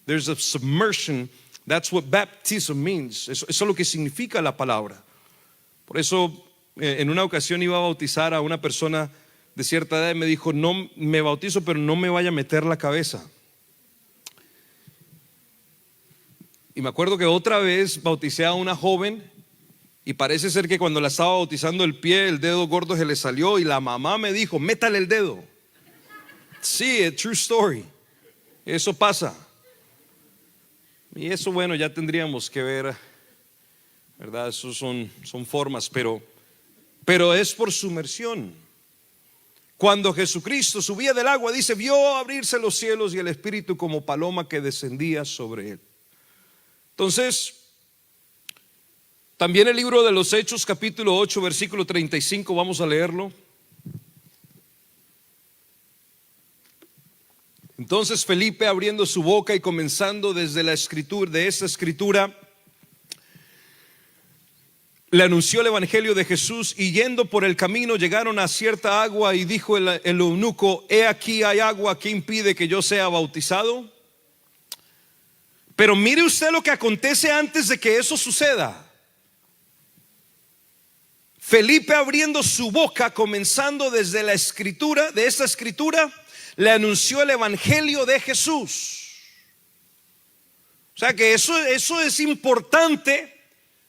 there's a submersion, that's what baptism means. Eso es lo que significa la palabra. Por eso en una ocasión iba a bautizar a una persona de cierta edad y me dijo: no me bautizo, pero no me vaya a meter la cabeza. Y me acuerdo que otra vez bauticé a una joven y parece ser que cuando la estaba bautizando el pie, el dedo gordo se le salió y la mamá me dijo: métale el dedo. Sí, es true story. Eso pasa. Y eso, bueno, ya tendríamos que ver, ¿verdad? Eso son formas, pero es por sumersión. Cuando Jesucristo subía del agua, dice: vio abrirse los cielos y el Espíritu como paloma que descendía sobre él. Entonces, también el libro de los Hechos capítulo 8 versículo 35, vamos a leerlo. Entonces Felipe, abriendo su boca y comenzando desde la escritura, de esa escritura, le anunció el evangelio de Jesús. Y yendo por el camino llegaron a cierta agua, y dijo el eunuco: he aquí hay agua, ¿qué impide que yo sea bautizado? Pero mire usted lo que acontece antes de que eso suceda. Felipe, abriendo su boca, comenzando desde la escritura, de esta escritura, le anunció el evangelio de Jesús. O sea que eso es importante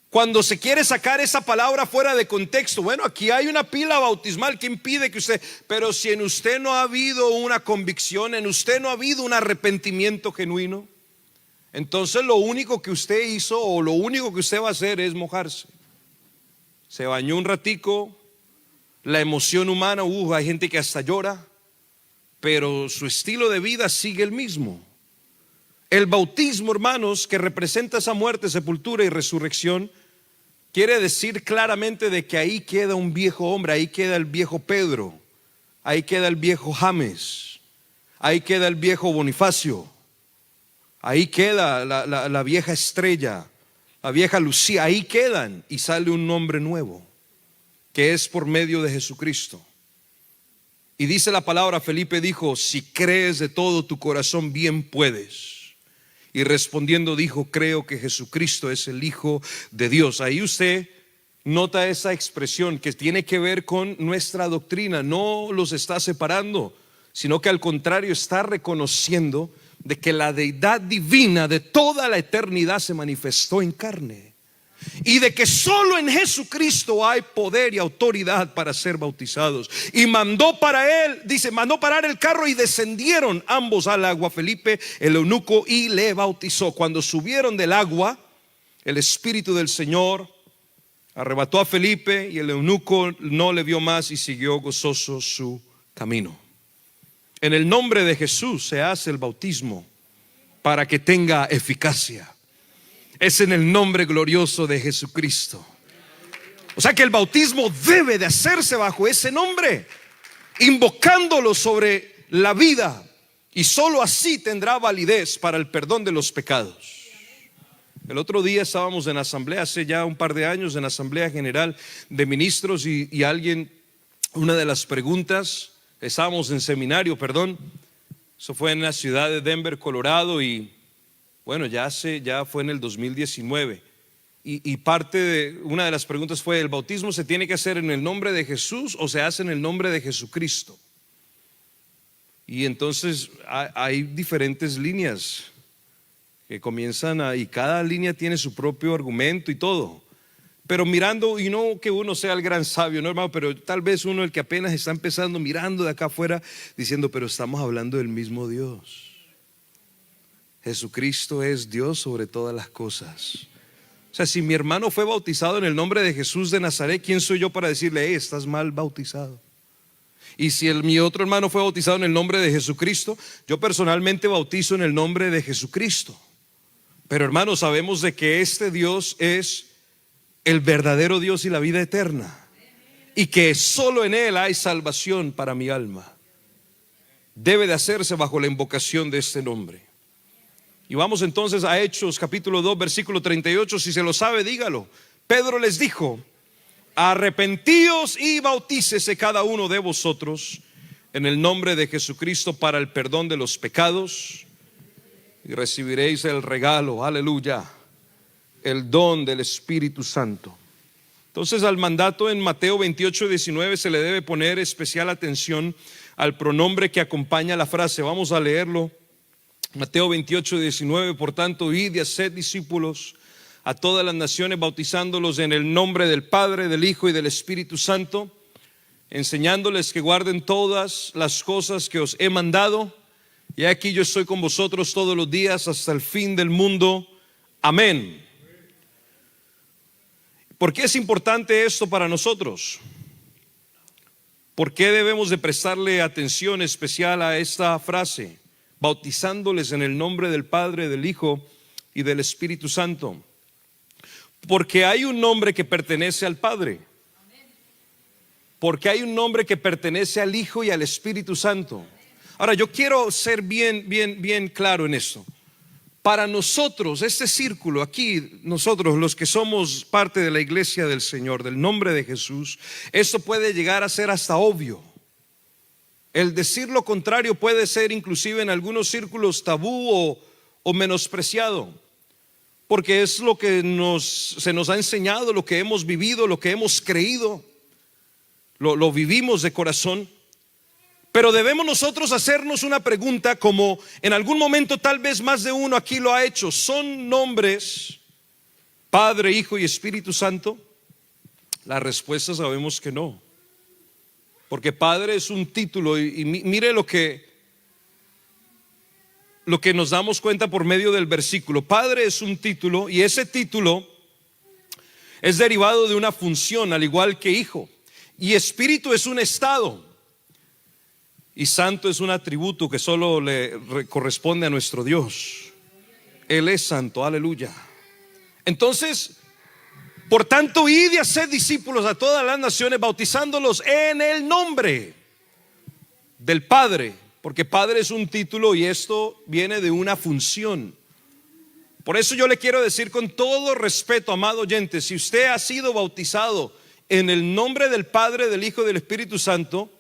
cuando se quiere sacar esa palabra fuera de contexto. Bueno, aquí hay una pila bautismal que impide que usted, pero si en usted no ha habido una convicción, en usted no ha habido un arrepentimiento genuino, entonces lo único que usted hizo o lo único que usted va a hacer es mojarse. Se bañó un ratico, la emoción humana, hay gente que hasta llora, pero su estilo de vida sigue el mismo. El bautismo, hermanos, que representa esa muerte, sepultura y resurrección, quiere decir claramente de que ahí queda un viejo hombre, ahí queda el viejo Pedro, ahí queda el viejo James, ahí queda el viejo Bonifacio, ahí queda la vieja Estrella, la vieja Lucía, ahí quedan y sale un nombre nuevo, que es por medio de Jesucristo. Y dice la palabra, Felipe dijo: si crees de todo tu corazón, bien puedes. Y respondiendo dijo: creo que Jesucristo es el Hijo de Dios. Ahí usted nota esa expresión que tiene que ver con nuestra doctrina. No los está separando, sino que al contrario está reconociendo de que la deidad divina de toda la eternidad se manifestó en carne, y de que solo en Jesucristo hay poder y autoridad para ser bautizados. Y mandó para él, dice, mandó parar el carro y descendieron ambos al agua, Felipe, el eunuco, y le bautizó. Cuando subieron del agua, el Espíritu del Señor arrebató a Felipe, y el eunuco no le vio más y siguió gozoso su camino. En el nombre de Jesús se hace el bautismo para que tenga eficacia. Es en el nombre glorioso de Jesucristo. O sea que el bautismo debe de hacerse bajo ese nombre, invocándolo sobre la vida, y solo así tendrá validez para el perdón de los pecados. El otro día estábamos en asamblea, hace ya un par de años, en asamblea general de ministros, y alguien, una de las preguntas, estábamos en seminario, eso fue en la ciudad de Denver, Colorado, y bueno, ya fue en el 2019, y parte de una de las preguntas fue: ¿el bautismo se tiene que hacer en el nombre de Jesús o se hace en el nombre de Jesucristo? Y entonces hay diferentes líneas que comienzan y cada línea tiene su propio argumento y todo. Pero mirando, y no que uno sea el gran sabio, no, hermano, pero tal vez uno, el que apenas está empezando, mirando de acá afuera, diciendo: pero estamos hablando del mismo Dios. Jesucristo es Dios sobre todas las cosas. O sea, si mi hermano fue bautizado en el nombre de Jesús de Nazaret, ¿quién soy yo para decirle: estás mal bautizado? Y si mi otro hermano fue bautizado en el nombre de Jesucristo, yo personalmente bautizo en el nombre de Jesucristo. Pero hermanos, sabemos de que este Dios es el verdadero Dios y la vida eterna, y que solo en Él hay salvación para mi alma. Debe de hacerse bajo la invocación de este nombre. Y vamos entonces a Hechos capítulo 2 versículo 38. Si se lo sabe, dígalo. Pedro les dijo: arrepentíos y bautícese cada uno de vosotros en el nombre de Jesucristo para el perdón de los pecados, y recibiréis el regalo, aleluya, el don del Espíritu Santo. Entonces, al mandato en Mateo 28:19 se le debe poner especial atención al pronombre que acompaña la frase. Vamos a leerlo. Mateo 28:19, por tanto, id y haced discípulos a todas las naciones, bautizándolos en el nombre del Padre, del Hijo y del Espíritu Santo, enseñándoles que guarden todas las cosas que os he mandado, y aquí yo estoy con vosotros todos los días hasta el fin del mundo. Amén. ¿Por qué es importante esto para nosotros? ¿Por qué debemos de prestarle atención especial a esta frase? Bautizándoles en el nombre del Padre, del Hijo y del Espíritu Santo. Porque hay un nombre que pertenece al Padre, porque hay un nombre que pertenece al Hijo y al Espíritu Santo. Ahora, yo quiero ser bien claro en esto. Para nosotros, este círculo aquí, nosotros los que somos parte de la iglesia del Señor, del nombre de Jesús, esto puede llegar a ser hasta obvio. El decir lo contrario puede ser inclusive en algunos círculos tabú o menospreciado, porque es lo que se nos ha enseñado, lo que hemos vivido, lo que hemos creído. lo vivimos de corazón. Pero debemos nosotros hacernos una pregunta, como en algún momento tal vez más de uno aquí lo ha hecho: ¿son nombres Padre, Hijo y Espíritu Santo? La respuesta sabemos que no, porque Padre es un título, y mire lo que nos damos cuenta por medio del versículo. Padre es un título, y ese título es derivado de una función, al igual que Hijo. Y Espíritu es un estado, y Santo es un atributo que solo le corresponde a nuestro Dios. Él es santo, aleluya. Entonces, por tanto, id y haced discípulos a todas las naciones, bautizándolos en el nombre del Padre, porque Padre es un título y esto viene de una función. Por eso yo le quiero decir con todo respeto, amado oyente, si usted ha sido bautizado en el nombre del Padre, del Hijo y del Espíritu Santo,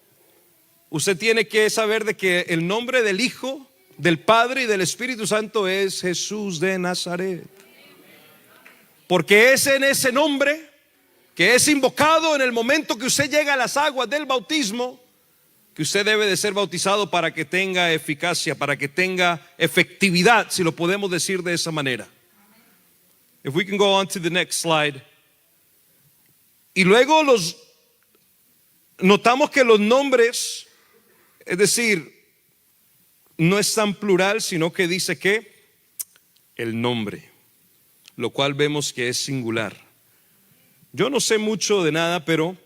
usted tiene que saber de que el nombre del Hijo, del Padre y del Espíritu Santo es Jesús de Nazaret. Porque es en ese nombre que es invocado en el momento que usted llega a las aguas del bautismo, que usted debe de ser bautizado para que tenga eficacia, para que tenga efectividad, si lo podemos decir de esa manera. If we can go on to the next slide. Y luego notamos que los nombres, es decir, no es tan plural, sino que dice que el nombre, lo cual vemos que es singular. Yo no sé mucho de nada, pero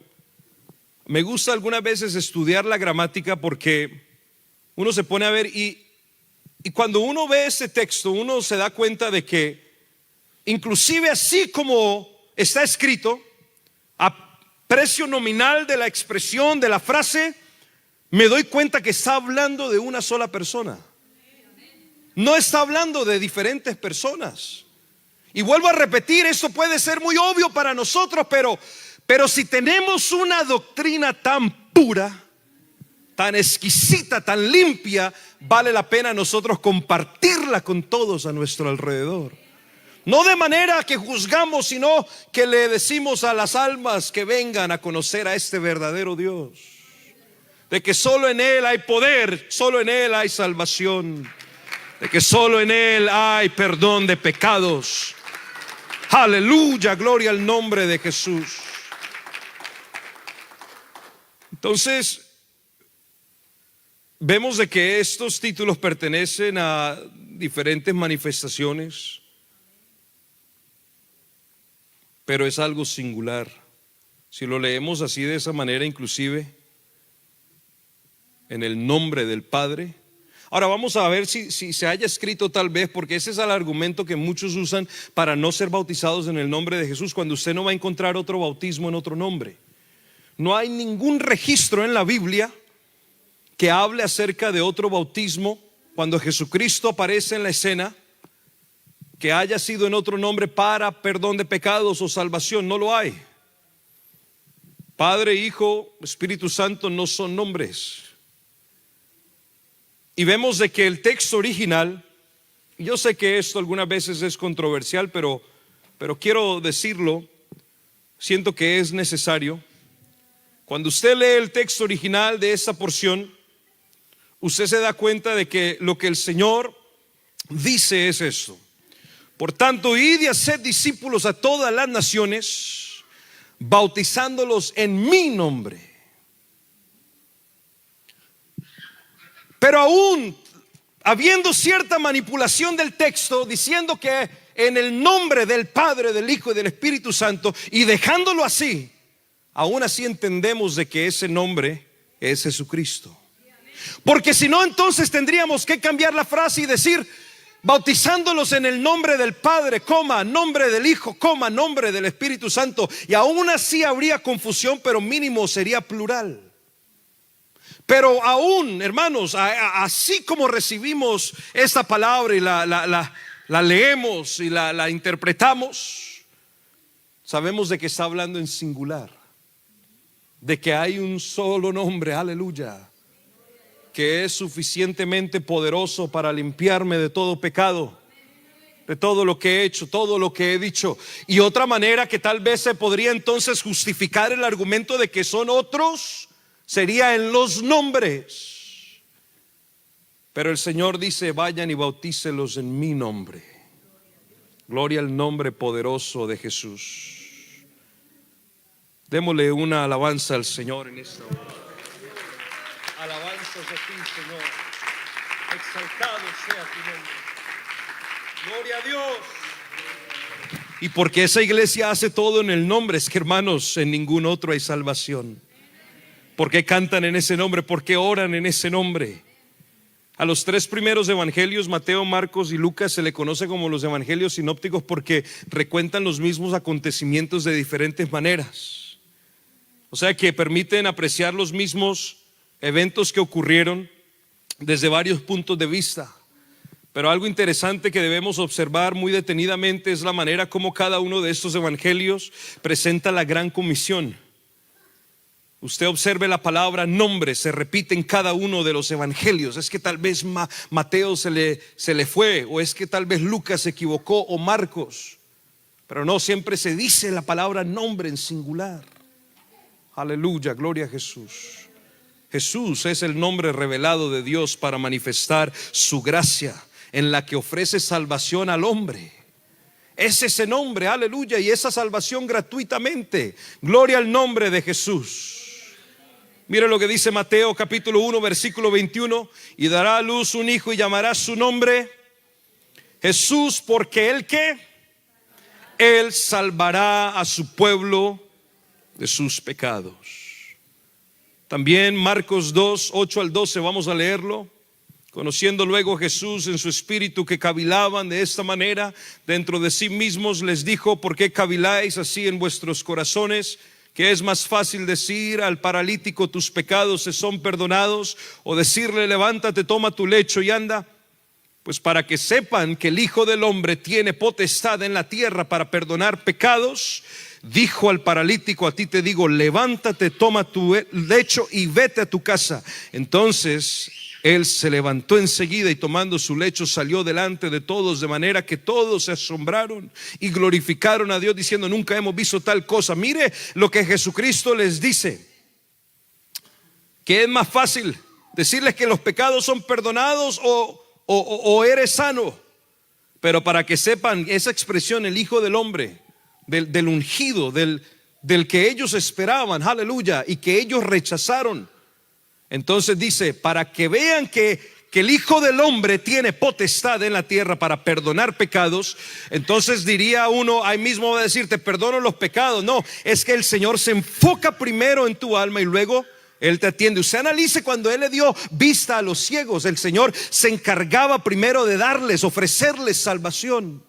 me gusta algunas veces estudiar la gramática, porque uno se pone a ver y cuando uno ve ese texto, uno se da cuenta de que inclusive así como está escrito, a precio nominal de la expresión, de la frase, me doy cuenta que está hablando de una sola persona. No está hablando de diferentes personas. Y vuelvo a repetir, esto puede ser muy obvio para nosotros, pero si tenemos una doctrina tan pura, tan exquisita, tan limpia, vale la pena nosotros compartirla con todos a nuestro alrededor. No de manera que juzgamos, sino que le decimos a las almas que vengan a conocer a este verdadero Dios, de que solo en Él hay poder, solo en Él hay salvación, de que solo en Él hay perdón de pecados. Aleluya, gloria al nombre de Jesús. Entonces, vemos de que estos títulos pertenecen a diferentes manifestaciones, pero es algo singular. Si lo leemos así, de esa manera, inclusive en el nombre del Padre. Ahora vamos a ver si se haya escrito, tal vez, porque ese es el argumento que muchos usan para no ser bautizados en el nombre de Jesús, cuando usted no va a encontrar otro bautismo en otro nombre. No hay ningún registro en la Biblia que hable acerca de otro bautismo cuando Jesucristo aparece en la escena, que haya sido en otro nombre para perdón de pecados o salvación. No lo hay. Padre, Hijo, Espíritu Santo no son nombres. Y vemos de que el texto original, yo sé que esto algunas veces es controversial, pero quiero decirlo, siento que es necesario. Cuando usted lee el texto original de esta porción, usted se da cuenta de que lo que el Señor dice es esto: por tanto, id y haced discípulos a todas las naciones, bautizándolos en mi nombre. Pero aún habiendo cierta manipulación del texto, diciendo que en el nombre del Padre, del Hijo y del Espíritu Santo, y dejándolo así, aún así entendemos de que ese nombre es Jesucristo. Porque si no, entonces tendríamos que cambiar la frase y decir: bautizándolos en el nombre del Padre, nombre del Hijo, nombre del Espíritu Santo. Y aún así habría confusión, pero mínimo sería plural. Pero aún, hermanos, así como recibimos esta palabra y la leemos y la interpretamos, sabemos de que está hablando en singular, de que hay un solo nombre, aleluya, que es suficientemente poderoso para limpiarme de todo pecado, de todo lo que he hecho, todo lo que he dicho. Y otra manera que tal vez se podría entonces justificar el argumento de que son otros sería en los nombres. Pero el Señor dice: vayan y bautícelos en mi nombre. Gloria al nombre poderoso de Jesús. Démosle una alabanza al Señor en esta hora. Alabanzas a ti, Señor. Exaltado sea tu nombre. Gloria a Dios. Y porque esa iglesia hace todo en el nombre, es que, hermanos, en ningún otro hay salvación. ¿Por qué cantan en ese nombre? ¿Por qué oran en ese nombre? A los tres primeros evangelios, Mateo, Marcos y Lucas, se le conoce como los evangelios sinópticos porque recuentan los mismos acontecimientos de diferentes maneras. O sea que permiten apreciar los mismos eventos que ocurrieron desde varios puntos de vista. Pero algo interesante que debemos observar muy detenidamente es la manera como cada uno de estos evangelios presenta la gran comisión. Usted observe la palabra nombre, se repite en cada uno de los evangelios. Es que tal vez Mateo se le fue, o es que tal vez Lucas se equivocó, o Marcos. Pero no, siempre se dice la palabra nombre en singular. Aleluya, gloria a Jesús. Jesús es el nombre revelado de Dios para manifestar su gracia, en la que ofrece salvación al hombre. Es ese nombre, aleluya, y esa salvación gratuitamente. Gloria al nombre de Jesús. Mire lo que dice Mateo capítulo 1 versículo 21: y dará a luz un hijo y llamará su nombre Jesús, porque él ¿qué? Él salvará a su pueblo de sus pecados. También Marcos 2, 8 al 12, vamos a leerlo. Conociendo luego Jesús en su espíritu que cavilaban de esta manera dentro de sí mismos, les dijo: ¿por qué caviláis así en vuestros corazones? Que es más fácil decir al paralítico: tus pecados te son perdonados, o decirle: levántate, toma tu lecho y anda. Pues para que sepan que el Hijo del Hombre tiene potestad en la tierra para perdonar pecados, dijo al paralítico: a ti te digo, levántate, toma tu lecho y vete a tu casa. Entonces él se levantó enseguida y tomando su lecho salió delante de todos, de manera que todos se asombraron y glorificaron a Dios, diciendo: nunca hemos visto tal cosa. Mire lo que Jesucristo les dice: que es más fácil decirles que los pecados son perdonados o eres sano. Pero para que sepan, esa expresión, el Hijo del Hombre, del ungido, del que ellos esperaban, aleluya, y que ellos rechazaron. Entonces dice: para que vean que el Hijo del Hombre tiene potestad en la tierra para perdonar pecados. Entonces diría uno, ahí mismo va a decir: te perdono los pecados. No, es que el Señor se enfoca primero en tu alma y luego Él te atiende. Usted analice cuando Él le dio vista a los ciegos, el Señor se encargaba primero de darles, ofrecerles salvación.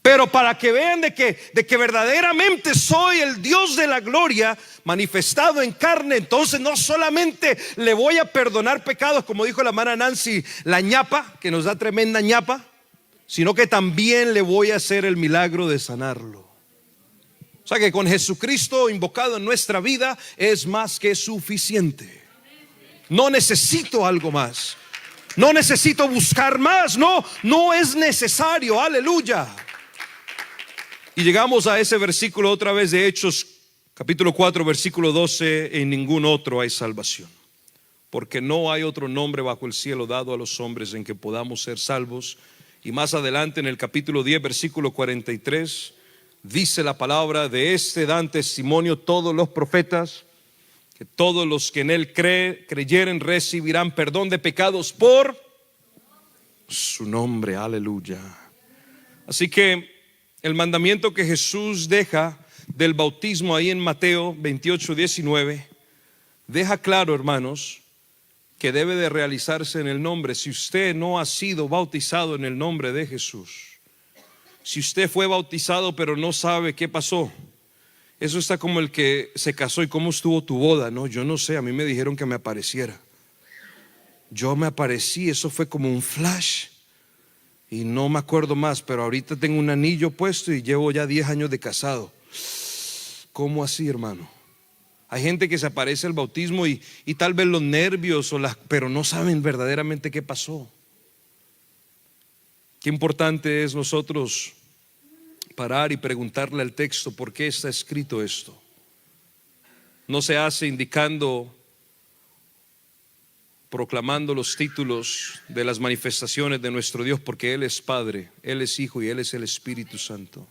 Pero para que vean de que verdaderamente soy el Dios de la gloria manifestado en carne, entonces no solamente le voy a perdonar pecados, como dijo la hermana Nancy, la ñapa, que nos da tremenda ñapa, sino que también le voy a hacer el milagro de sanarlo. O sea que con Jesucristo invocado en nuestra vida es más que suficiente. No necesito algo más, no necesito buscar más, no es necesario, aleluya. Y llegamos a ese versículo otra vez de Hechos capítulo 4 versículo 12: en ningún otro hay salvación, porque no hay otro nombre bajo el cielo dado a los hombres en que podamos ser salvos. Y más adelante en el capítulo 10 versículo 43 dice la palabra: de este dan testimonio todos los profetas, que todos los que en él creyeren recibirán perdón de pecados por su nombre, aleluya. Así que el mandamiento que Jesús deja del bautismo ahí en Mateo 28, 19 deja claro, hermanos, que debe de realizarse en el nombre. Si usted no ha sido bautizado en el nombre de Jesús, si usted fue bautizado pero no sabe qué pasó, eso está como el que se casó y cómo estuvo tu boda. No, yo no sé, a mí me dijeron que me apareciera. Yo me aparecí, eso fue como un flash y no me acuerdo más, pero ahorita tengo un anillo puesto y llevo ya 10 años de casado. ¿Cómo así, hermano? Hay gente que se aparece al bautismo y tal vez los nervios pero no saben verdaderamente qué pasó. Qué importante es nosotros parar y preguntarle al texto por qué está escrito esto. No se hace indicando, proclamando los títulos de las manifestaciones de nuestro Dios, porque Él es Padre, Él es Hijo y Él es el Espíritu Santo.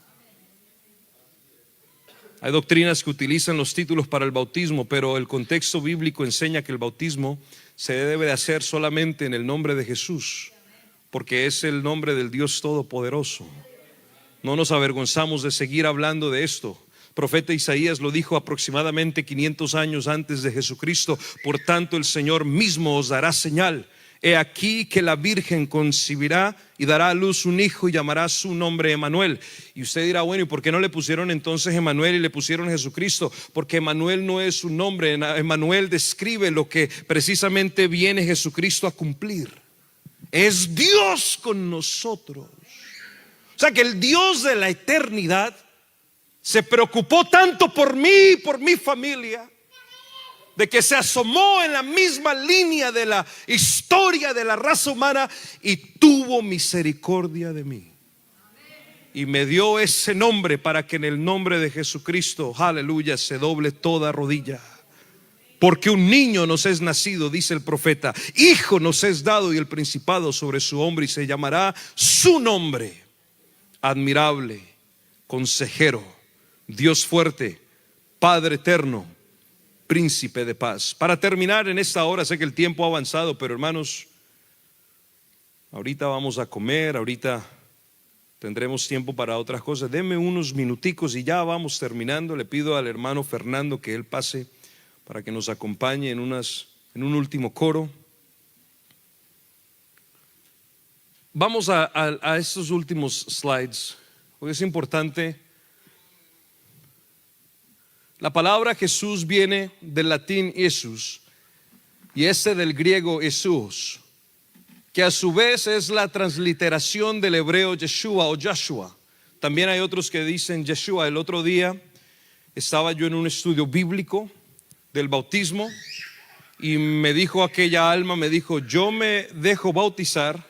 Hay doctrinas que utilizan los títulos para el bautismo, pero el contexto bíblico enseña que el bautismo se debe de hacer solamente en el nombre de Jesús, porque es el nombre del Dios Todopoderoso. No nos avergonzamos de seguir hablando de esto. El profeta Isaías lo dijo aproximadamente 500 años antes de Jesucristo. Por tanto, el Señor mismo os dará señal. He aquí que la Virgen concebirá y dará a luz un hijo y llamará su nombre Emanuel. Y usted dirá, bueno, ¿y por qué no le pusieron entonces Emanuel y le pusieron Jesucristo? Porque Emanuel no es su nombre. Emanuel describe lo que precisamente viene Jesucristo a cumplir. Es Dios con nosotros. O sea que el Dios de la eternidad se preocupó tanto por mí y por mi familia, de que se asomó en la misma línea de la historia de la raza humana y tuvo misericordia de mí. Y me dio ese nombre para que en el nombre de Jesucristo, aleluya, se doble toda rodilla. Porque un niño nos es nacido, dice el profeta, hijo nos es dado y el principado sobre su hombro, y se llamará su nombre: admirable, consejero, Dios fuerte, Padre eterno, príncipe de paz. Para terminar en esta hora, sé que el tiempo ha avanzado, pero hermanos, ahorita vamos a comer, ahorita tendremos tiempo para otras cosas. Denme unos minuticos y ya vamos terminando. Le pido al hermano Fernando que él pase para que nos acompañe en un último coro. Vamos a estos últimos slides, porque es importante. La palabra Jesús viene del latín Jesús y del griego Jesús, que a su vez es la transliteración del hebreo Yeshua o Joshua. También hay otros que dicen Yeshua. El otro día estaba yo en un estudio bíblico del bautismo y me dijo aquella alma, me dijo, yo me dejo bautizar.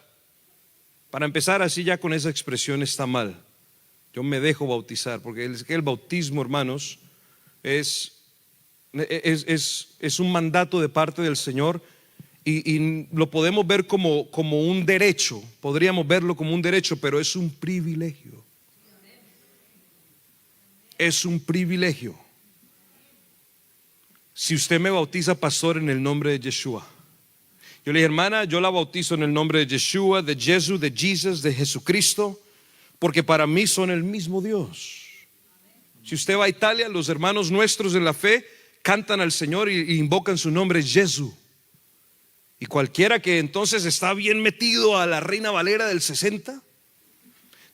Para empezar, así ya con esa expresión está mal. Yo me dejo bautizar, porque el bautismo, hermanos, es un mandato de parte del Señor y lo podemos ver como un derecho. Podríamos verlo como un derecho, pero es un privilegio. Es un privilegio. Si usted me bautiza, pastor, en el nombre de Yeshua. Yo le dije, hermana, yo la bautizo en el nombre de Yeshua, de Jesús, de Jesus, de Jesucristo, porque para mí son el mismo Dios. Si usted va a Italia, los hermanos nuestros en la fe cantan al Señor y invocan su nombre, Jesús. Y cualquiera que entonces está bien metido a la Reina Valera del 60,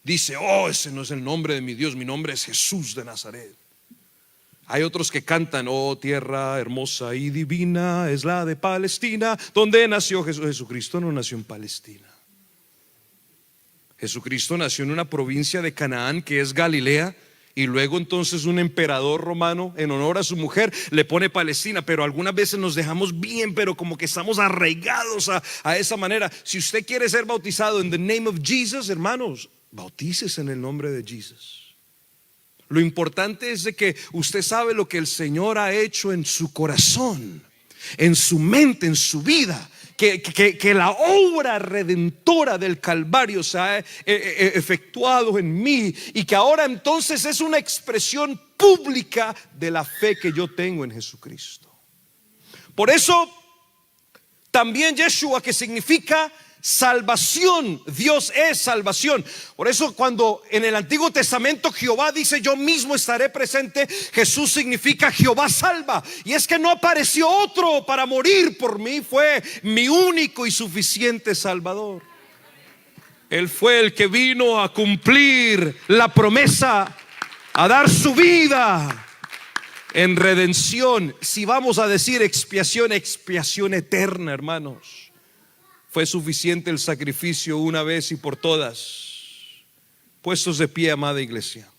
dice, oh, ese no es el nombre de mi Dios, mi nombre es Jesús de Nazaret. Hay otros que cantan, oh, tierra hermosa y divina es la de Palestina, donde nació Jesús. Jesucristo no nació en Palestina. Jesucristo nació en una provincia de Canaán que es Galilea, y luego entonces un emperador romano en honor a su mujer le pone Palestina. Pero algunas veces nos dejamos bien, pero como que estamos arraigados a esa manera. Si usted quiere ser bautizado en the name of Jesus, hermanos, bautícese en el nombre de Jesus. Lo importante es de que usted sabe lo que el Señor ha hecho en su corazón, en su mente, en su vida. Que la obra redentora del Calvario se ha efectuado en mí, y que ahora entonces es una expresión pública de la fe que yo tengo en Jesucristo. Por eso también Yeshua, que significa salvación, Dios es salvación. Por eso cuando en el Antiguo Testamento Jehová dice yo mismo estaré presente, Jesús significa Jehová salva. Y es que no apareció otro para morir por mí, fue mi único y suficiente Salvador. Él fue el que vino a cumplir la promesa, a dar su vida en redención. Si vamos a decir expiación, expiación eterna, hermanos. Fue suficiente el sacrificio una vez y por todas. Puestos de pie, amada iglesia.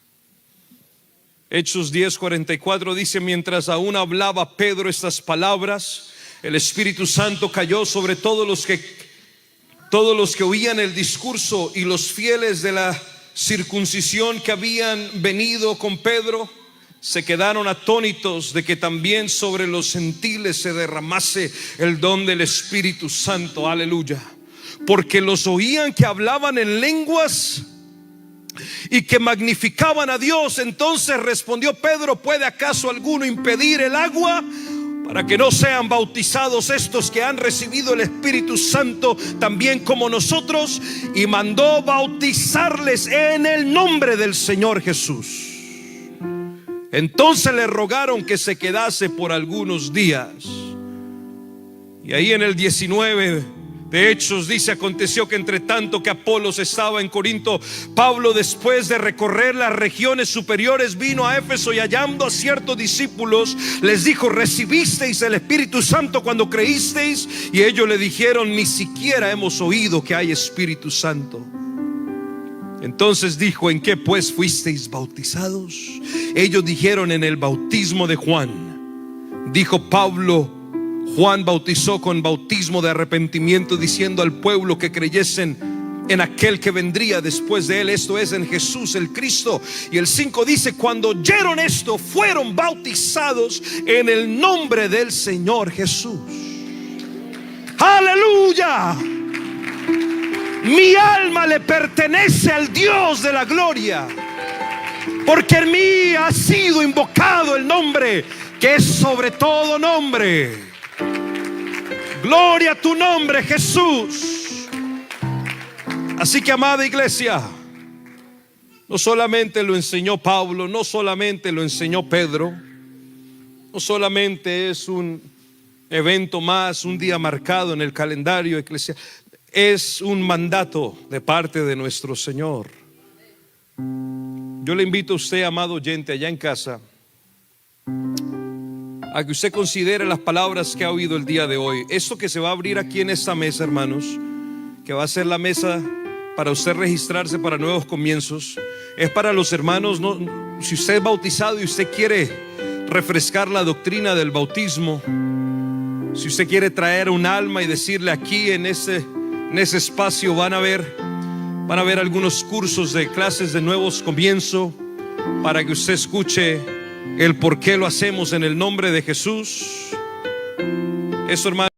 Hechos 10:44 dice, mientras aún hablaba Pedro estas palabras, el Espíritu Santo cayó sobre todos todos los que oían el discurso y los fieles de la circuncisión que habían venido con Pedro se quedaron atónitos de que también sobre los gentiles se derramase el don del Espíritu Santo. Aleluya. Porque los oían que hablaban en lenguas y que magnificaban a Dios. Entonces respondió Pedro: ¿puede acaso alguno impedir el agua para que no sean bautizados estos que han recibido el Espíritu Santo también como nosotros? Y mandó bautizarles en el nombre del Señor Jesús. Entonces le rogaron que se quedase por algunos días. Y ahí en el 19 de Hechos dice: aconteció que entre tanto que Apolos estaba en Corinto, Pablo, después de recorrer las regiones superiores, vino a Éfeso, y hallando a ciertos discípulos les dijo: ¿recibisteis el Espíritu Santo cuando creísteis? Y ellos le dijeron: ni siquiera hemos oído que hay Espíritu Santo. Entonces dijo: ¿en qué pues fuisteis bautizados? Ellos dijeron: en el bautismo de Juan. Dijo Pablo: Juan bautizó con bautismo de arrepentimiento, diciendo al pueblo que creyesen en aquel que vendría después de él, esto es, en Jesús el Cristo. Y el 5 dice: cuando oyeron esto, fueron bautizados en el nombre del Señor Jesús. ¡Aleluya! Mi alma le pertenece al Dios de la gloria, porque en mí ha sido invocado el nombre que es sobre todo nombre. Gloria a tu nombre, Jesús. Así que, amada iglesia, no solamente lo enseñó Pablo, no solamente lo enseñó Pedro, no solamente es un evento más, un día marcado en el calendario eclesial, es un mandato de parte de nuestro Señor. Yo le invito a usted, amado oyente, allá en casa, a que usted considere las palabras que ha oído el día de hoy. Esto que se va a abrir aquí en esta mesa, hermanos, que va a ser la mesa para usted registrarse para nuevos comienzos, es para los hermanos. No, si usted es bautizado y usted quiere refrescar la doctrina del bautismo, si usted quiere traer un alma y decirle: aquí en ese espacio van a ver algunos cursos de clases de nuevos comienzos, para que usted escuche el por qué lo hacemos en el nombre de Jesús. Eso, hermano.